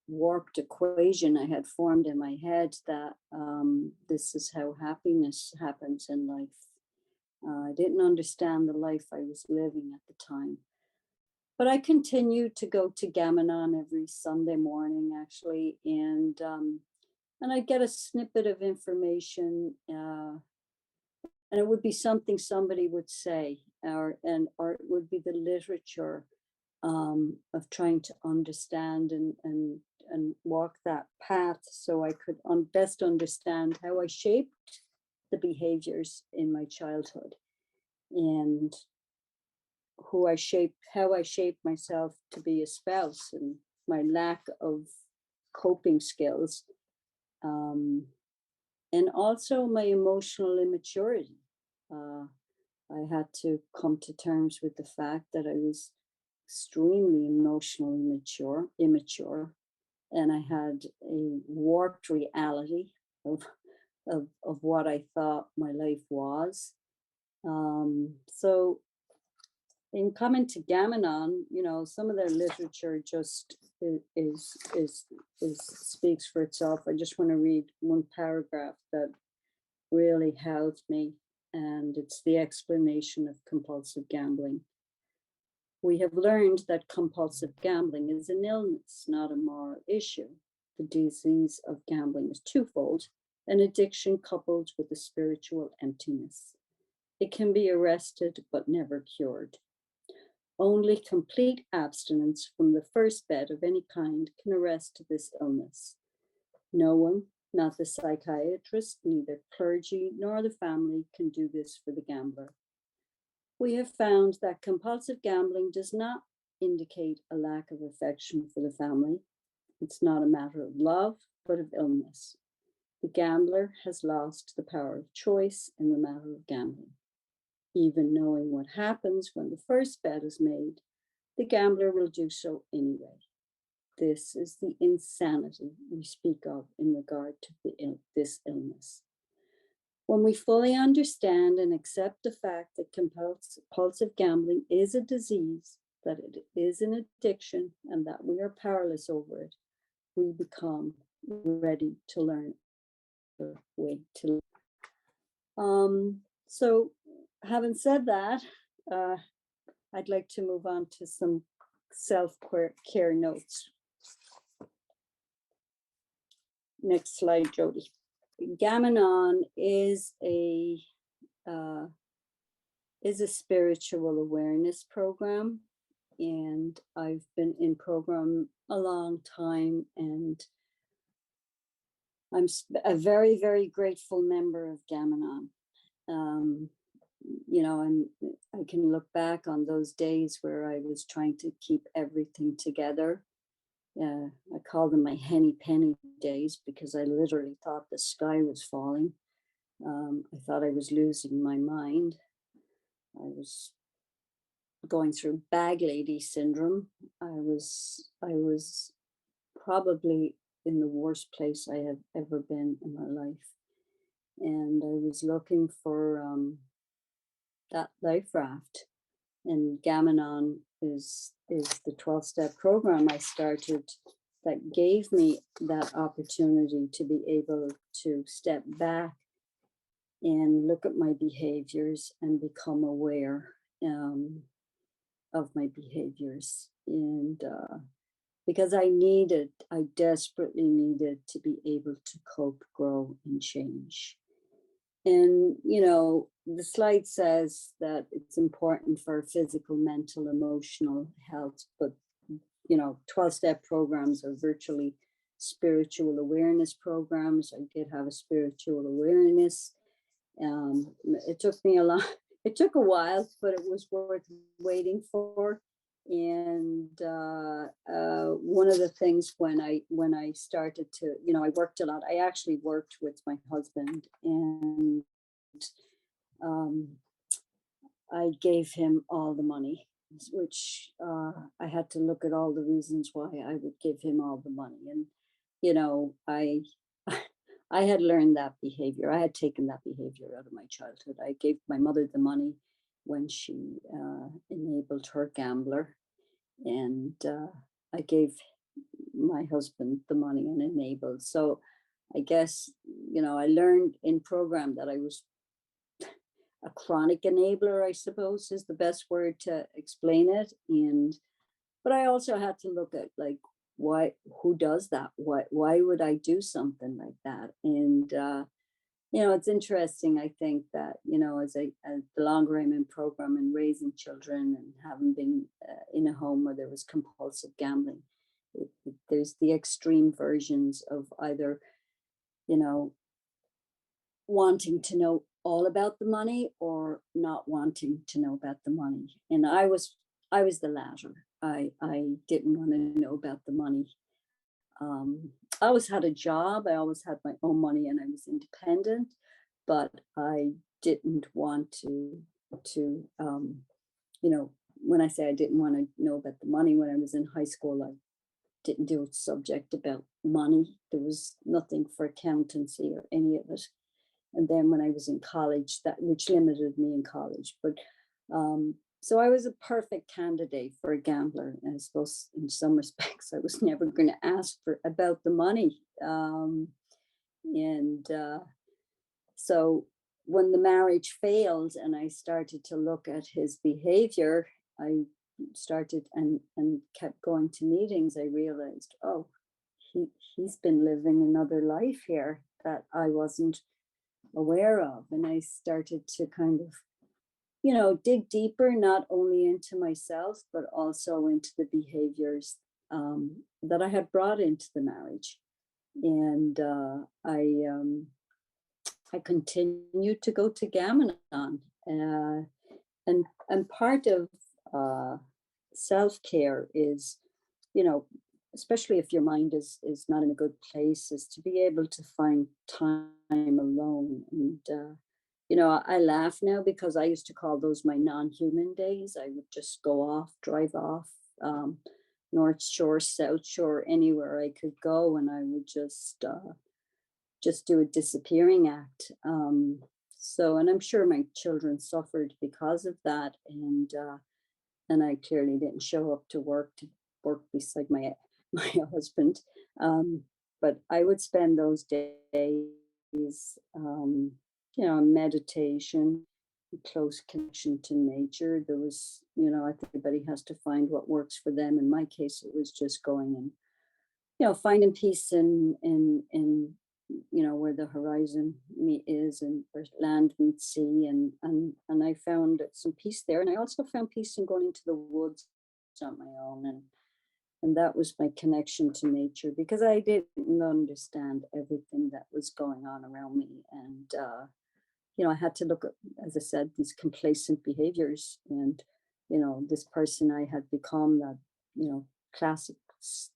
warped equation I had formed in my head that this is how happiness happens in life. I didn't understand the life I was living at the time. But I continued to go to Gamanon every Sunday morning, actually, and I'd get a snippet of information, and it would be something somebody would say, or it would be the literature of trying to understand and walk that path, so I could best understand how I shaped the behaviors in my childhood, and how I shaped myself to be a spouse, and my lack of coping skills, and also my emotional immaturity. I had to come to terms with the fact that I was extremely emotionally immature, and I had a warped reality of what I thought my life was. So in coming to Gamanon, some of their literature just is speaks for itself. I just want to read one paragraph that really helped me, and it's the explanation of compulsive gambling. We have learned that compulsive gambling is an illness, not a moral issue. The disease of gambling is twofold: an addiction coupled with a spiritual emptiness. It can be arrested but never cured. Only complete abstinence from the first bet of any kind can arrest this illness. No one, not the psychiatrist, neither clergy nor the family, can do this for the gambler. We have found that compulsive gambling does not indicate a lack of affection for the family. It's not a matter of love, but of illness. The gambler has lost the power of choice in the matter of gambling. Even knowing what happens when the first bet is made, the gambler will do so anyway. This is the insanity we speak of in regard to this illness. When we fully understand and accept the fact that compulsive gambling is a disease, that it is an addiction, and that we are powerless over it, we become ready to learn the way to live. So having said that, I'd like to move on to some self-care notes. Next slide, Jodie. Gamanon is a spiritual awareness program, and I've been in program a long time, and I'm a very, very grateful member of Gamanon. And I can look back on those days where I was trying to keep everything together. I call them my henny penny days, because I literally thought the sky was falling. I thought I was losing my mind. I was going through bag lady syndrome. I was probably in the worst place I have ever been in my life. And I was looking for that life raft. And Gamanon is the 12-step program I started that gave me that opportunity to be able to step back and look at my behaviors and become aware of my behaviors. And because I desperately needed to be able to cope, grow, and change. And, the slide says that it's important for physical, mental, emotional health, but, 12-step programs are virtually spiritual awareness programs. I did have a spiritual awareness. It took a while, but it was worth waiting for. And one of the things when I started to, I worked a lot. I actually worked with my husband, and I gave him all the money, which I had to look at all the reasons why I would give him all the money. And, I had learned that behavior. I had taken that behavior out of my childhood. I gave my mother the money when she enabled her gambler. And I gave my husband the money and enabled. So I guess, I learned in program that I was a chronic enabler, I suppose is the best word to explain it. But I also had to look at who does that? Why would I do something like that? And, it's interesting. I think that, as the longer I'm in program and raising children and having been in a home where there was compulsive gambling, there's the extreme versions of either, wanting to know all about the money or not wanting to know about the money. And I was the latter. I didn't want to know about the money. I always had a job. I always had my own money and I was independent, but I didn't want to, when I say I didn't want to know about the money when I was in high school, I didn't do a subject about money. There was nothing for accountancy or any of it. And then when I was in college, which limited me in college, but so I was a perfect candidate for a gambler. And I suppose in some respects, I was never going to ask about the money. So when the marriage failed and I started to look at his behavior, I started and kept going to meetings. I realized, oh, he's been living another life here that I wasn't aware of. And I started to kind of, dig deeper, not only into myself, but also into the behaviors that I had brought into the marriage. And I continued to go to Gamanon. And part of self-care is, especially if your mind is not in a good place, is to be able to find time alone. And I laugh now because I used to call those my non-human days. I would just go off, drive off, North Shore, South Shore, anywhere I could go, and I would just do a disappearing act. And I'm sure my children suffered because of that, and I clearly didn't show up to work beside my husband. But I would spend those days, meditation, close connection to nature. There was, everybody has to find what works for them. In my case, it was just going and, finding peace in where the horizon is and where land meets sea. And I found some peace there. And I also found peace in going into the woods on my own. And that was my connection to nature, because I didn't understand everything that was going on around me. And, I had to look at, as I said, these complacent behaviors. And, this person I had become, that, classic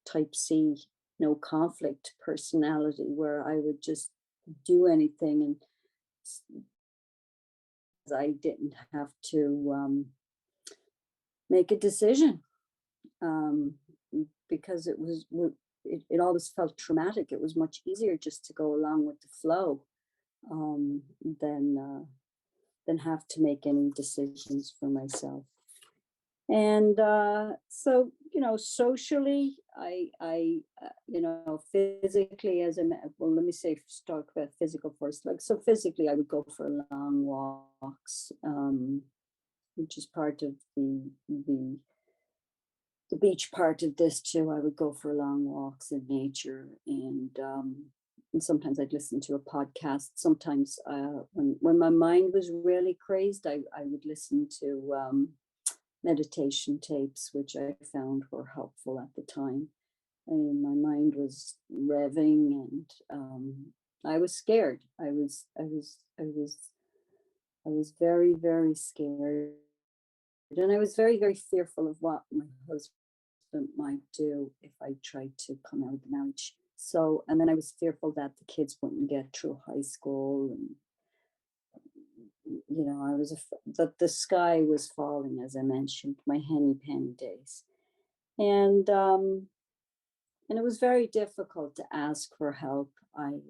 type C, no conflict personality, where I would just do anything, and I didn't have to make a decision, because it always felt traumatic. It was much easier just to go along with the flow than have to make any decisions for myself. And so, socially, I physically, let me talk about physical first. So physically, I would go for long walks, which is part of the beach part of this too. I would go for long walks in nature, and sometimes I'd listen to a podcast. Sometimes when my mind was really crazed, I would listen to meditation tapes, which I found were helpful at the time. I mean, my mind was revving, and I was scared. I was very, very scared, and I was very, very fearful of what my husband might do if I tried to come out of the marriage. So, and then I was fearful that the kids wouldn't get through high school, and I was that the sky was falling, as I mentioned, my henny penny days. And it was very difficult to ask for help. I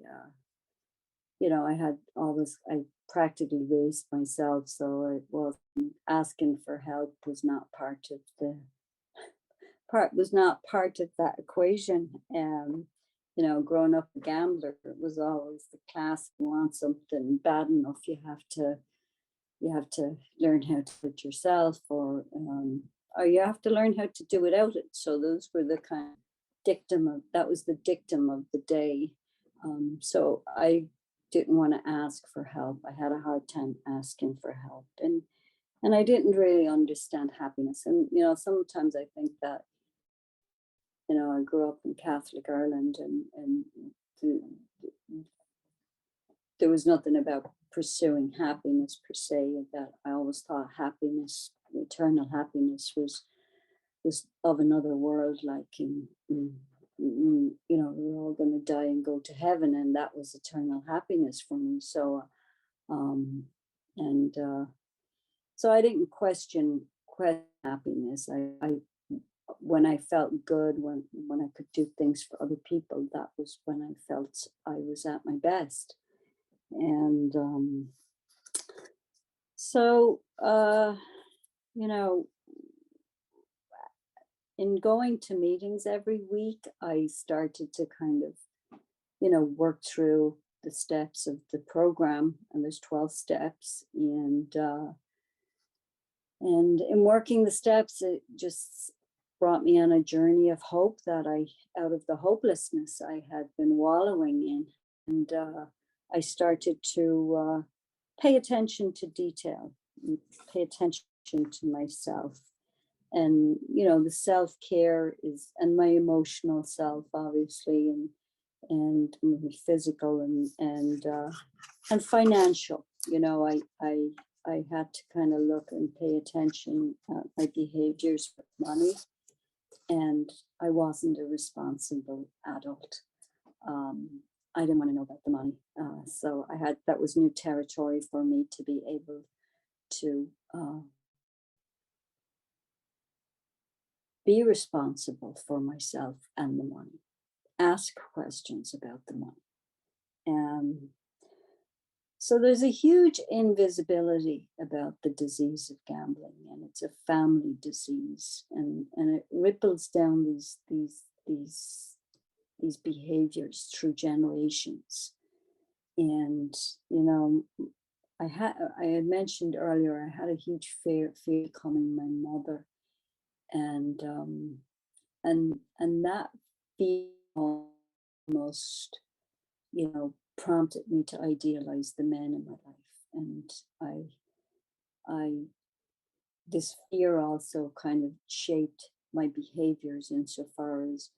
practically raised myself, so it wasn't, asking for help was not part of that equation. Growing up a gambler, it was always the class. You want something bad enough, you have to learn how to do it yourself, or you have to learn how to do without it. So those were the kind of dictum of the day. So I didn't want to ask for help. I had a hard time asking for help, and I didn't really understand happiness. And sometimes I think that I grew up in Catholic Ireland, and there was nothing about pursuing happiness per se. That I always thought happiness, eternal happiness, was of another world, like in we're all going to die and go to heaven, and that was eternal happiness for me. So, and so I didn't question happiness. I when I felt good, when I could do things for other people, that was when I felt I was at my best. And so, in going to meetings every week, I started to kind of, work through the steps of the program, and there's 12 steps. And in working the steps, it just brought me on a journey of hope that out of the hopelessness I had been wallowing in. And I started to pay attention to detail, pay attention to myself. And, the self-care is, and my emotional self, obviously, and my physical and financial. I had to kind of look and pay attention at my behaviors with money, and I wasn't a responsible adult. I didn't want to know about the money, so that was new territory for me to be able to be responsible for myself and the money, ask questions about the money. And so there's a huge invisibility about the disease of gambling, and it's a family disease, and it ripples down these behaviors through generations. And I had mentioned earlier, I had a huge fear becoming my mother, and that fear almost prompted me to idealize the men in my life. And this fear also kind of shaped my behaviors insofar as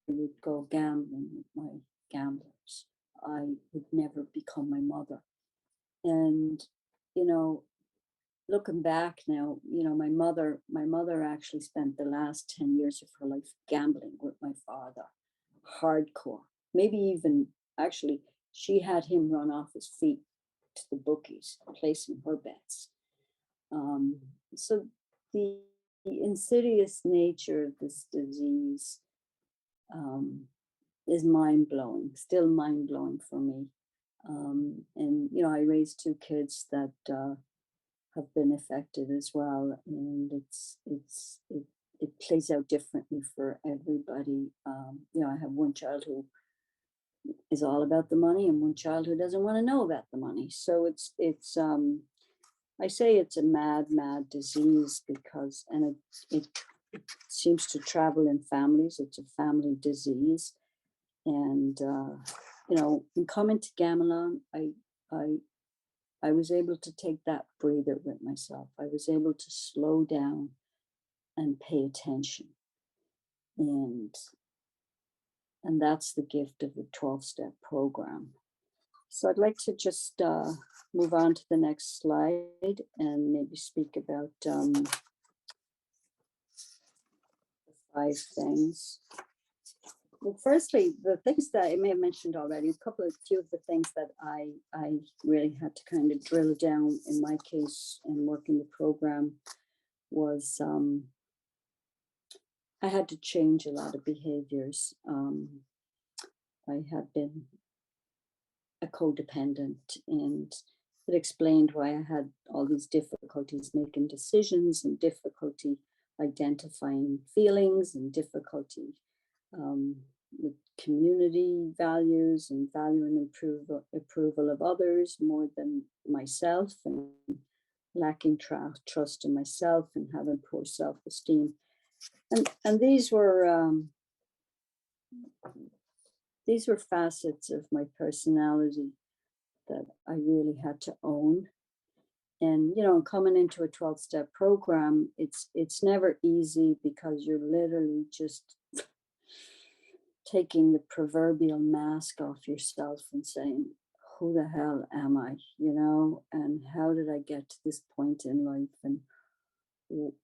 I would go gambling with my gamblers. I would never become my mother. And, looking back now, my mother actually spent the last 10 years of her life gambling with my father, hardcore. Maybe even, actually, she had him run off his feet to the bookies, placing her bets. So the insidious nature of this disease is mind-blowing, still mind-blowing for me. And I raised two kids that have been affected as well, and it plays out differently for everybody. I have one child who is all about the money, and one child who doesn't want to know about the money. So it's I say it's a mad disease because, and it seems to travel in families. It's a family disease. And in coming to Gamelon, I was able to take that breather with myself. I was able to slow down and pay attention. And that's the gift of the 12-step program. So I'd like to just move on to the next slide and maybe speak about the 5 things. Well, firstly, the things that I may have mentioned already, a few of the things that I really had to kind of drill down in my case and work in the program was I had to change a lot of behaviors. I had been a codependent, and it explained why I had all these difficulties making decisions and difficulty identifying feelings and difficulty with community values and valuing approval of others more than myself, and lacking trust in myself and having poor self-esteem. And these were facets of my personality that I really had to own. And coming into a 12-step program, it's never easy because you're literally just taking the proverbial mask off yourself and saying, who the hell am I, and how did I get to this point in life, and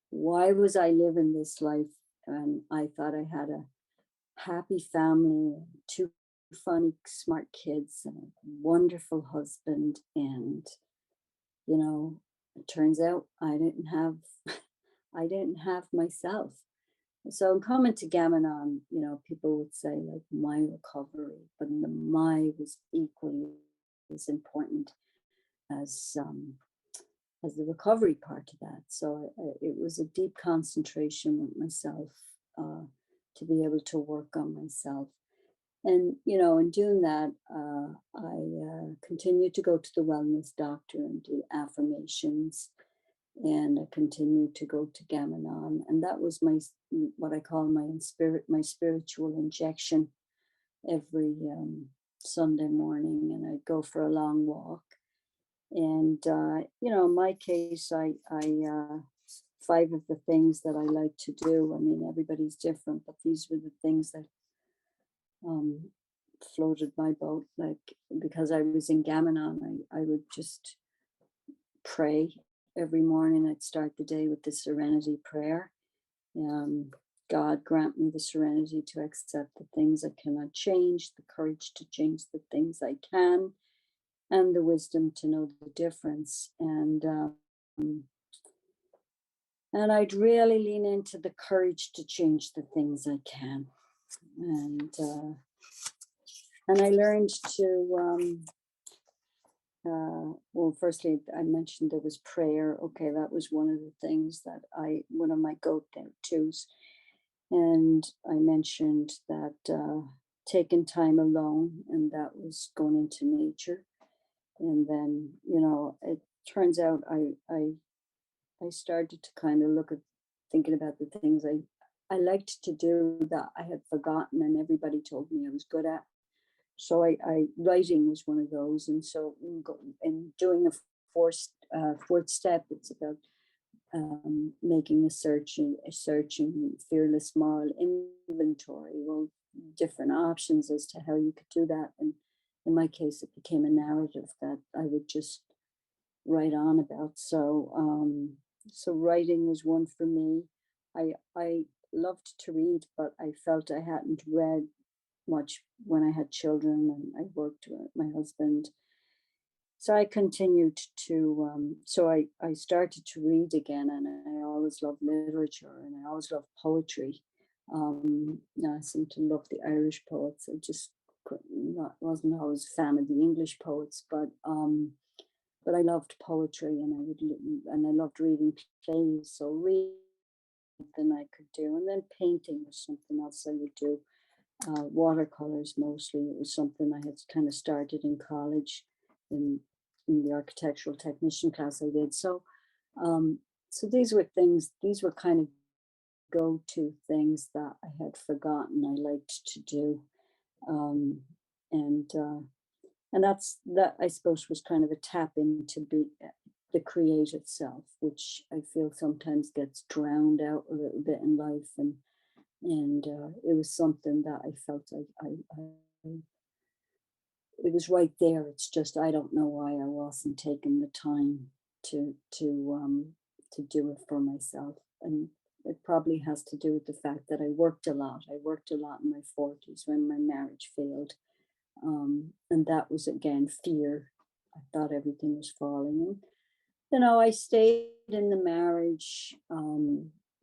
why was I living this life? And I thought I had a happy family, two funny, smart kids, and a wonderful husband. And, you know, it turns out I didn't have, I didn't have myself. So in coming to Gamanon, you know, people would say like my recovery, but the my was equally as important as the recovery part of that. So it was a deep concentration with myself, to be able to work on myself. And, you know, in doing that, I continued to go to the wellness doctor and do affirmations. And I continued to go to Gamanon. And that was what I call my spiritual injection every Sunday morning. And I'd go for a long walk. And, you know, in my case, I 5 of the things that I like to do, I mean, everybody's different, but these were the things that floated my boat. Like, because I was in Gamanon, I would just pray every morning. I'd start the day with the serenity prayer. God grant me the serenity to accept the things I cannot change, the courage to change the things I can, and the wisdom to know the difference. And I'd really lean into the courage to change the things I can. And I learned to, well, firstly, I mentioned there was prayer. Okay, that was one of the things that one of my go-tos. And I mentioned that taking time alone, and that was going into nature. And then, you know, it turns out I started to kind of look at thinking about the things I liked to do that I had forgotten and everybody told me I was good at. So writing was one of those. And so in doing a fourth step, it's about making a searching fearless moral inventory. Well, different options as to how you could do that. And in my case, it became a narrative that I would just write on about. So so writing was one for me. I loved to read, but I felt I hadn't read much when I had children and I worked with my husband. So I continued to, so I started to read again, and I always loved literature and I always loved poetry. I seem to love the Irish poets. I just wasn't always a fan of the English poets, but I loved poetry, and I loved reading plays. So reading something I could do, and then painting was something else I would do. Watercolors mostly. It was something I had kind of started in college, in the architectural technician class I did. So so these were kind of go-to things that I had forgotten I liked to do. Um, and that I suppose was kind of a tap into the creative self, which I feel sometimes gets drowned out a little bit in life. And it was something that I felt it was right there. It's just I don't know why I wasn't taking the time to do it for myself. And it probably has to do with the fact that I worked a lot. I worked a lot in my 40s when my marriage failed. And that was again fear. I thought everything was falling. And, you know, I stayed in the marriage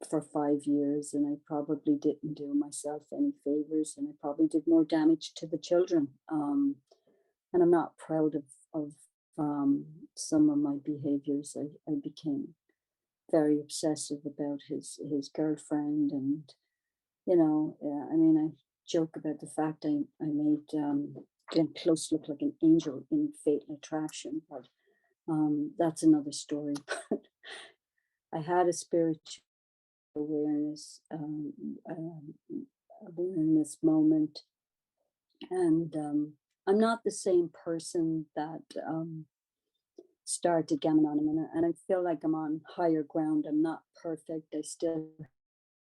for 5 years, and I probably didn't do myself any favors, and I probably did more damage to the children. And I'm not proud of some of my behaviors. I became very obsessive about his girlfriend, and you know, I mean, I joke about the fact I made Glenn Close look like an angel in Fatal Attraction, but that's another story. But I had a spiritual awareness awareness moment, and I'm not the same person that started Gamanon, and I feel like I'm on higher ground. I'm not perfect. I still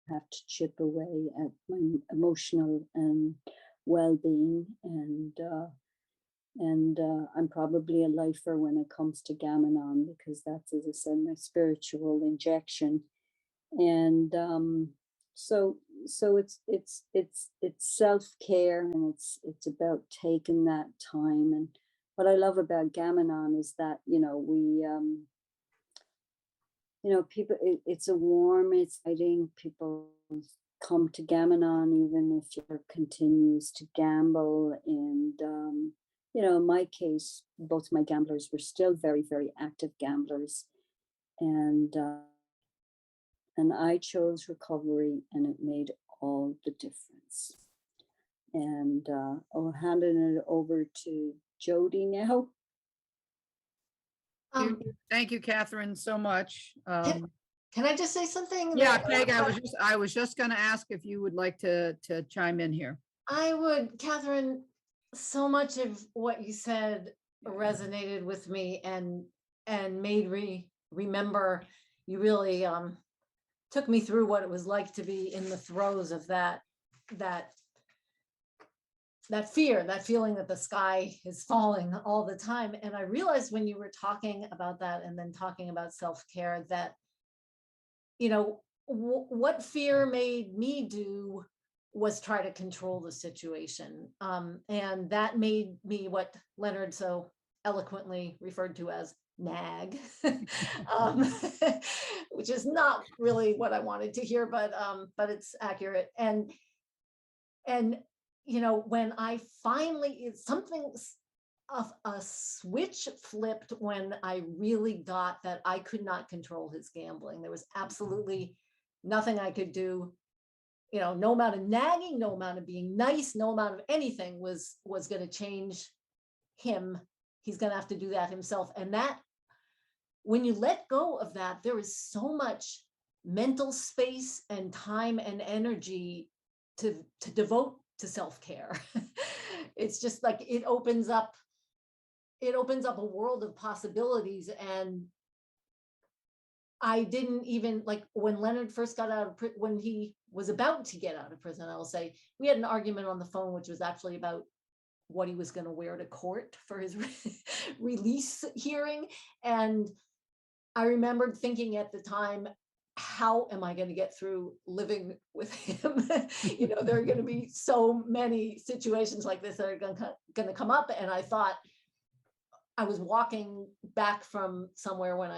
have to chip away at my emotional and well-being, and I'm probably a lifer when it comes to Gamanon, because that's, as I said, my spiritual injection. And So it's self-care, and it's about taking that time. And what I love about Gamanon is that, people, it's a warm, it's exciting. People come to Gamanon even if you're continues to gamble. And, in my case, both my gamblers were still very, very active gamblers. And I chose recovery, and it made all the difference. And I'll hand it over to Jodie now. Thank you, Catherine, so much. Can I just say something? Yeah, that- Peg, I was just going to ask if you would like to chime in here. I would, Catherine, so much of what you said resonated with me and made me remember. You really took me through what it was like to be in the throes of that fear, that feeling that the sky is falling all the time. And I realized when you were talking about that and then talking about self-care that, what fear made me do was try to control the situation. And that made me what Leonard so eloquently referred to as nag, which is not really what I wanted to hear, but it's accurate. And when I finally, a switch flipped when I really got that I could not control his gambling. There was absolutely nothing I could do. No amount of nagging, no amount of being nice, no amount of anything was going to change him. He's going to have to do that himself. And that, when you let go of that, there is so much mental space and time and energy to devote to self-care. It's just like it opens up a world of possibilities. And I didn't even, like, when Leonard first got out of prison, when he was about to get out of prison, I will say, we had an argument on the phone, which was actually about what he was going to wear to court for his release hearing. And I remembered thinking at the time, how am I going to get through living with him? There are going to be so many situations like this that are going to come up. And I thought, I was walking back from somewhere when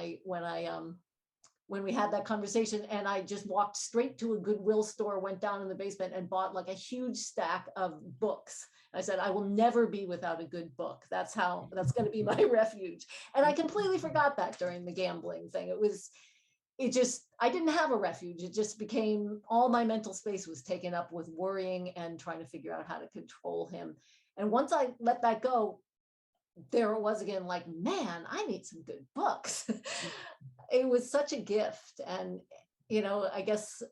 we had that conversation, and I just walked straight to a Goodwill store, went down in the basement and bought like a huge stack of books. I said, I will never be without a good book. That's going to be my refuge. And I completely forgot that during the gambling thing. I didn't have a refuge. It just became, all my mental space was taken up with worrying and trying to figure out how to control him. And once I let that go, there it was again, like, man, I need some good books. It was such a gift. And, I guess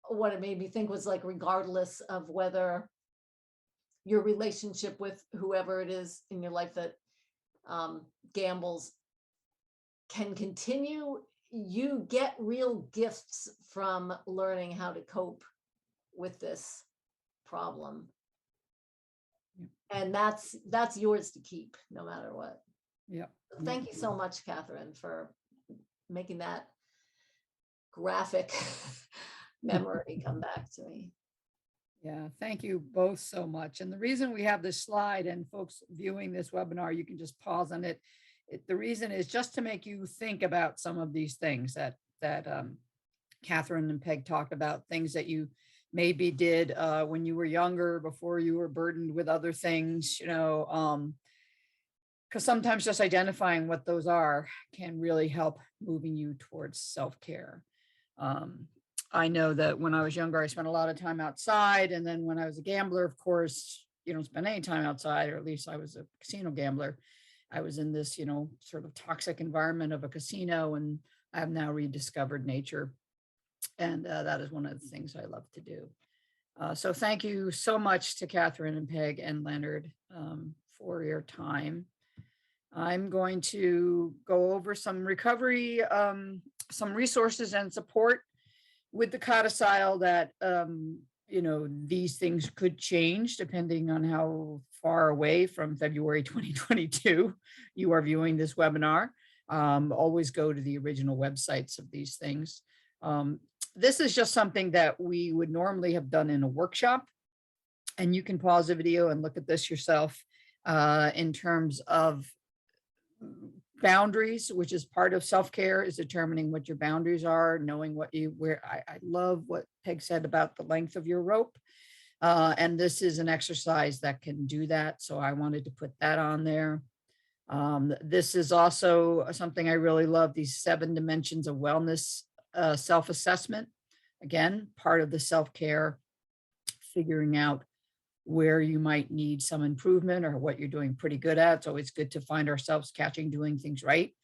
what it made me think was, like, regardless of whether your relationship with whoever it is in your life that gambles can continue, you get real gifts from learning how to cope with this problem. And that's yours to keep no matter what. Yeah. Thank you so much, Catherine, for making that graphic memory come back to me. Yeah, thank you both so much. And the reason we have this slide, and folks viewing this webinar, you can just pause on it. The reason is just to make you think about some of these things that Catherine and Peg talked about, things that you maybe did when you were younger, before you were burdened with other things, because sometimes just identifying what those are can really help moving you towards self-care. I know that when I was younger, I spent a lot of time outside. And then when I was a gambler, of course, you don't spend any time outside, or at least I was a casino gambler. I was in this, sort of toxic environment of a casino, and I have now rediscovered nature. And that is one of the things I love to do. So thank you so much to Catherine and Peg and Leonard for your time. I'm going to go over some recovery, some resources and support with the codicil that, these things could change depending on how far away from February 2022 you are viewing this webinar. Always go to the original websites of these things. This is just something that we would normally have done in a workshop. And you can pause the video and look at this yourself in terms of boundaries, which is part of self-care, is determining what your boundaries are, knowing what you, where I love what Peg said about the length of your rope. And this is an exercise that can do that. So I wanted to put that on there. This is also something I really love, these 7 dimensions of wellness, self-assessment. Again, part of the self-care, figuring out where you might need some improvement or what you're doing pretty good at. It's always good to find ourselves catching doing things right.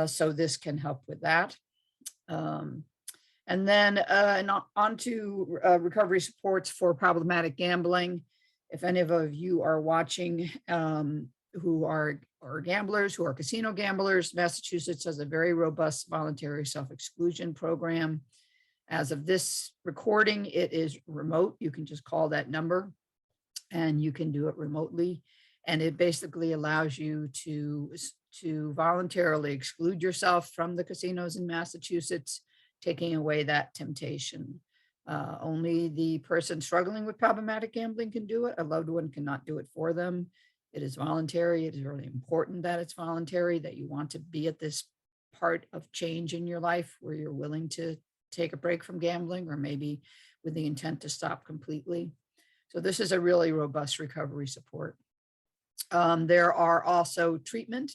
So this can help with that. And then on to recovery supports for problematic gambling. If any of you are watching who are gamblers, who are casino gamblers, Massachusetts has a very robust voluntary self-exclusion program. As of this recording, it is remote. You can just call that number and you can do it remotely. And it basically allows you to voluntarily exclude yourself from the casinos in Massachusetts, taking away that temptation. Only the person struggling with problematic gambling can do it. A loved one cannot do it for them. It is voluntary. It is really important that it's voluntary, that you want to be at this part of change in your life where you're willing to take a break from gambling, or maybe with the intent to stop completely. So this is a really robust recovery support. There are also treatment.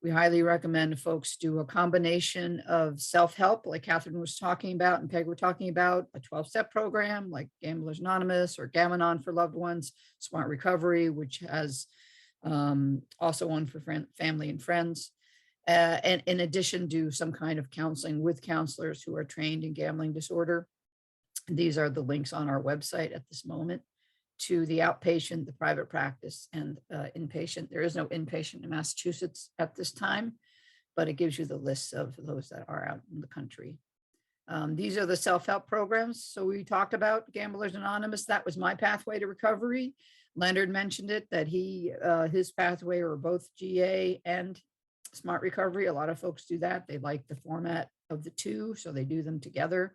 We highly recommend folks do a combination of self-help, like Catherine was talking about and Peg were talking about, a 12-step program like Gamblers Anonymous or Gam-Anon for loved ones, Smart Recovery, which has also one for family and friends. And in addition, do some kind of counseling with counselors who are trained in gambling disorder. These are the links on our website at this moment to the outpatient, the private practice, and inpatient. There is no inpatient in Massachusetts at this time, but it gives you the list of those that are out in the country. These are the self-help programs. So we talked about Gamblers Anonymous. That was my pathway to recovery. Leonard mentioned it, that his pathway were both GA and Smart Recovery. A lot of folks do that. They like the format of the two, so they do them together.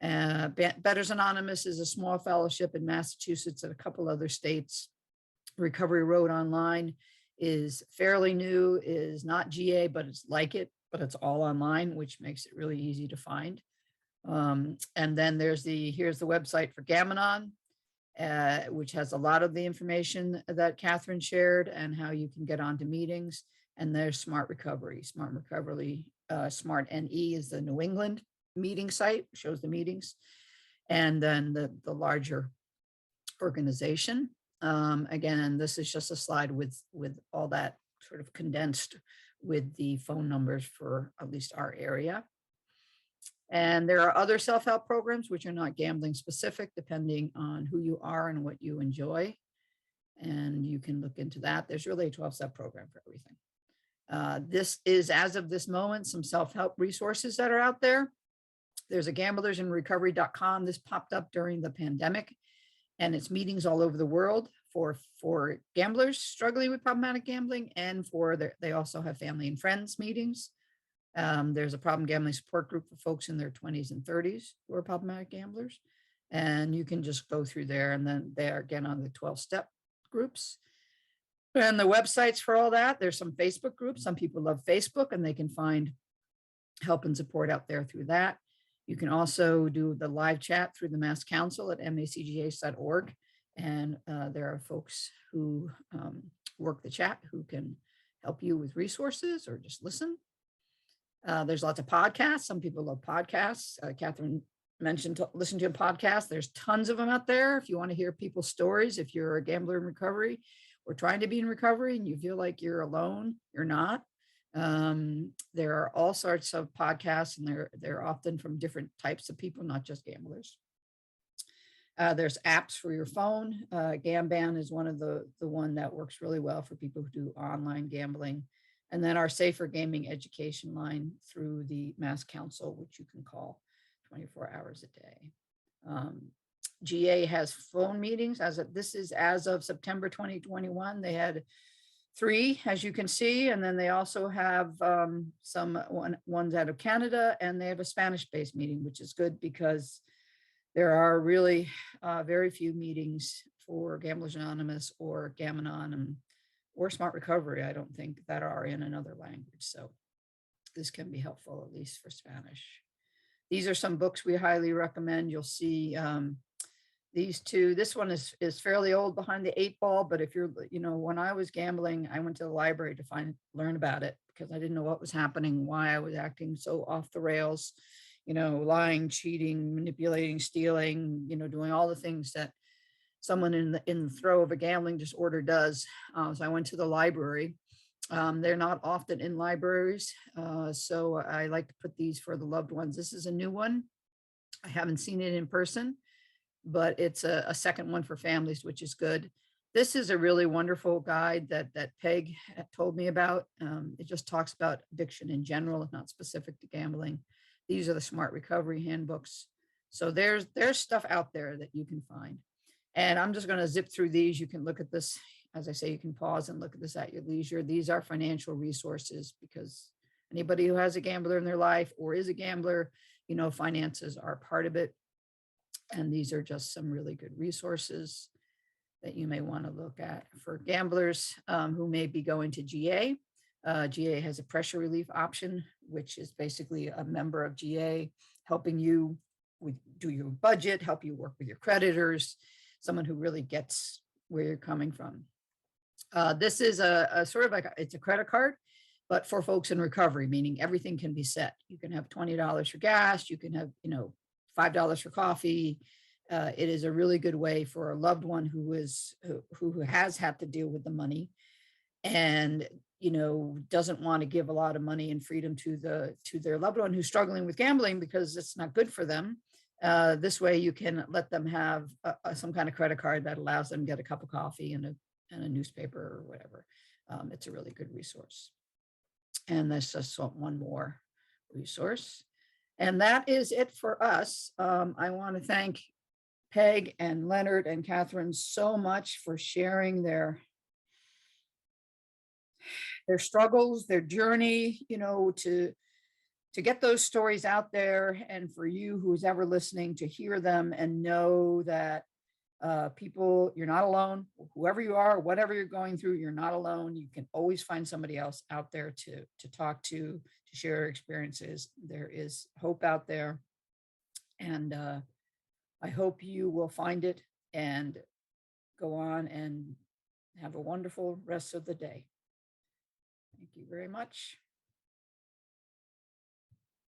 Betters Anonymous is a small fellowship in Massachusetts and a couple other states. Recovery Road Online is fairly new, is not GA, but it's like it, but it's all online, which makes it really easy to find. And then here's the website for Gam-Anon, which has a lot of the information that Catherine shared and how you can get onto meetings. And there's Smart Recovery. Smart NE is the New England meeting site, shows the meetings, and then the larger organization. Again, this is just a slide with all that sort of condensed with the phone numbers for at least our area. And there are other self-help programs which are not gambling specific, depending on who you are and what you enjoy. And you can look into that. There's really a 12-step program for everything. This is, as of this moment, some self-help resources that are out there. There's a gamblersinrecovery.com. This popped up during the pandemic, and it's meetings all over the world for gamblers struggling with problematic gambling, and they also have family and friends meetings. There's a problem gambling support group for folks in their 20s and 30s who are problematic gamblers. And you can just go through there, and then they are again on the 12-step groups. And the websites for all that, there's some Facebook groups. Some people love Facebook, and they can find help and support out there through that. You can also do the live chat through the Mass Council at macgh.org. And there are folks who work the chat who can help you with resources or just listen. There's lots of podcasts. Some people love podcasts. Catherine mentioned listen to a podcast. There's tons of them out there. If you want to hear people's stories, if you're a gambler in recovery or trying to be in recovery and you feel like you're alone, you're not. There are all sorts of podcasts, and they're often from different types of people, not just gamblers. There's apps for your phone. Gamban is one of the one that works really well for people who do online gambling. And then our safer gaming education line through the Mass Council, which you can call 24 hours a day. GA has phone meetings. This is as of September 2021. They had 3, as you can see, and then they also have some ones out of Canada, and they have a Spanish-based meeting, which is good because there are really very few meetings for Gamblers Anonymous or Gam-Anon or Smart Recovery, I don't think, that are in another language. So this can be helpful, at least for Spanish. These are some books we highly recommend. You'll see these two. This one is fairly old, Behind the Eight Ball, but if you're, when I was gambling, I went to the library to learn about it because I didn't know what was happening, why I was acting so off the rails, lying, cheating, manipulating, stealing, doing all the things that someone in the throe of a gambling disorder does. So I went to the library. They're not often in libraries, so I like to put these for the loved ones. This is a new one. I haven't seen it in person, but it's a second one for families, which is good. This is a really wonderful guide that Peg told me about. It just talks about addiction in general, not specific to gambling. These are the Smart Recovery handbooks. So there's stuff out there that you can find. And I'm just going to zip through these. You can look at this. As I say, you can pause and look at this at your leisure. These are financial resources because anybody who has a gambler in their life or is a gambler, finances are part of it. And these are just some really good resources that you may want to look at for gamblers who may be going to GA. GA has a pressure relief option, which is basically a member of GA helping you do your budget, help you work with your creditors, someone who really gets where you're coming from. This is a sort of like it's a credit card, but for folks in recovery, meaning everything can be set. You can have $20 for gas. You can have, $5 for coffee. It is a really good way for a loved one who has had to deal with the money and, doesn't want to give a lot of money and freedom to their loved one who's struggling with gambling because it's not good for them. This way you can let them have some kind of credit card that allows them to get a cup of coffee and a newspaper or whatever. It's a really good resource. And that's just one more resource. And that is it for us. I want to thank Peg and Leonard and Catherine so much for sharing their struggles, their journey, to get those stories out there, and for you who's ever listening to hear them and know that people, you're not alone. Whoever you are, whatever you're going through, you're not alone. You can always find somebody else out there to talk to share experiences. There is hope out there, and I hope you will find it and go on and have a wonderful rest of the day. Thank you very much.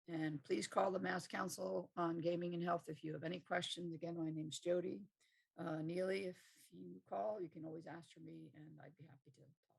And please call the Mass Council on Gaming and Health if you have any questions. Again, my name's Jodie. Nealley, if you call, you can always ask for me and I'd be happy to.